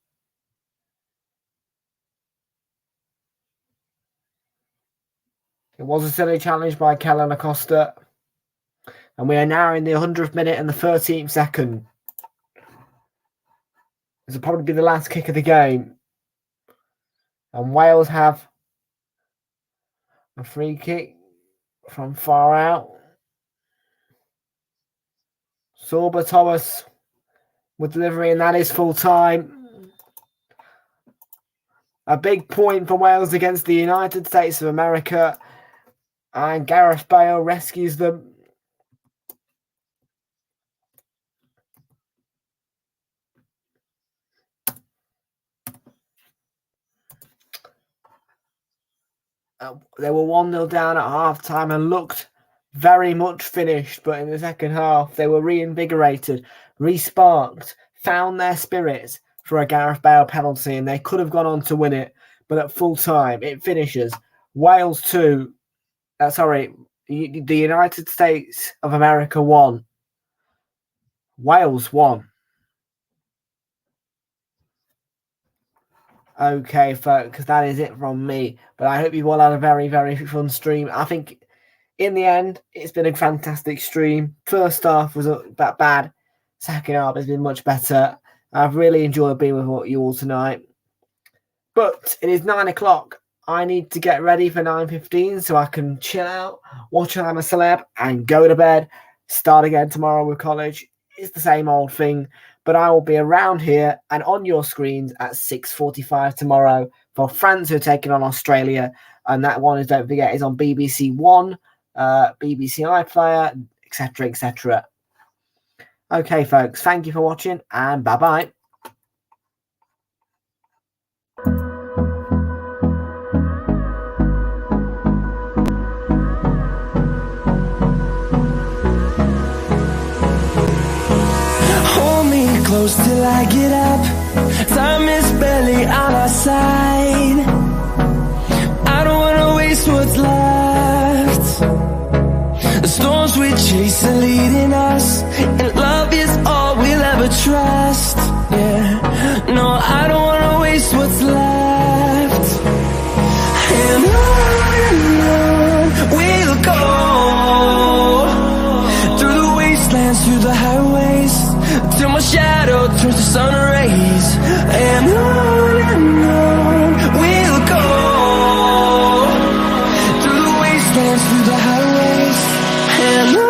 It was a silly challenge by Kellen Acosta. And we are now in the 100th minute and the 13th second. This will probably be the last kick of the game. And Wales have a free kick from far out. Sorba Thomas with delivery, and that is full time. A big point for Wales against the United States of America. And Gareth Bale rescues them. They were 1-0 down at half-time and looked very much finished, but in the second half, they were reinvigorated, re-sparked, found their spirits for a Gareth Bale penalty, and they could have gone on to win it, but at full time, it finishes Wales 2, the United States of America 1, Wales 1. Okay, folks, that is it from me. But I hope you've all had a very, very fun stream. I think in the end, it's been a fantastic stream. First half was a bit bad. Second half has been much better. I've really enjoyed being with you all tonight. But it is 9 o'clock. I need to get ready for 9:15 so I can chill out, watch I'm a Celeb, and go to bed. Start again tomorrow with college. It's the same old thing. But I will be around here and on your screens at 6:45 tomorrow for France, who are taking on Australia. And that one, don't forget, is on BBC One, BBC iPlayer, etc., etc. Okay, folks, thank you for watching and bye-bye. Close till I get up. Time is barely on our side. I don't wanna waste what's left. The storms we chase are leading us, and love is all we'll ever trust. Yeah, no, I don't wanna waste what's left. And on we'll go, through the wastelands, through the highways, till my shadow turns to sun rays. And on we'll go, through the wastelands, through the highways, and on we'll go.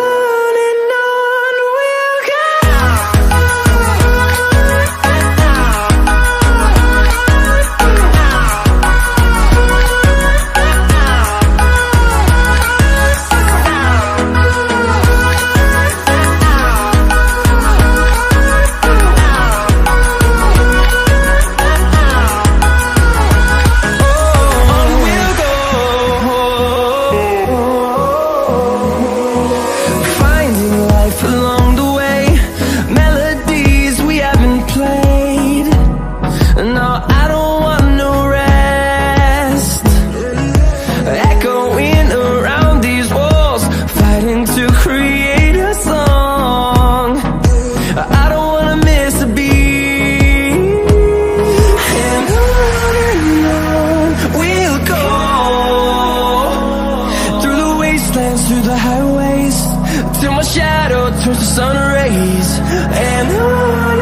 Through the highways, till my shadow turns to sun rays. And on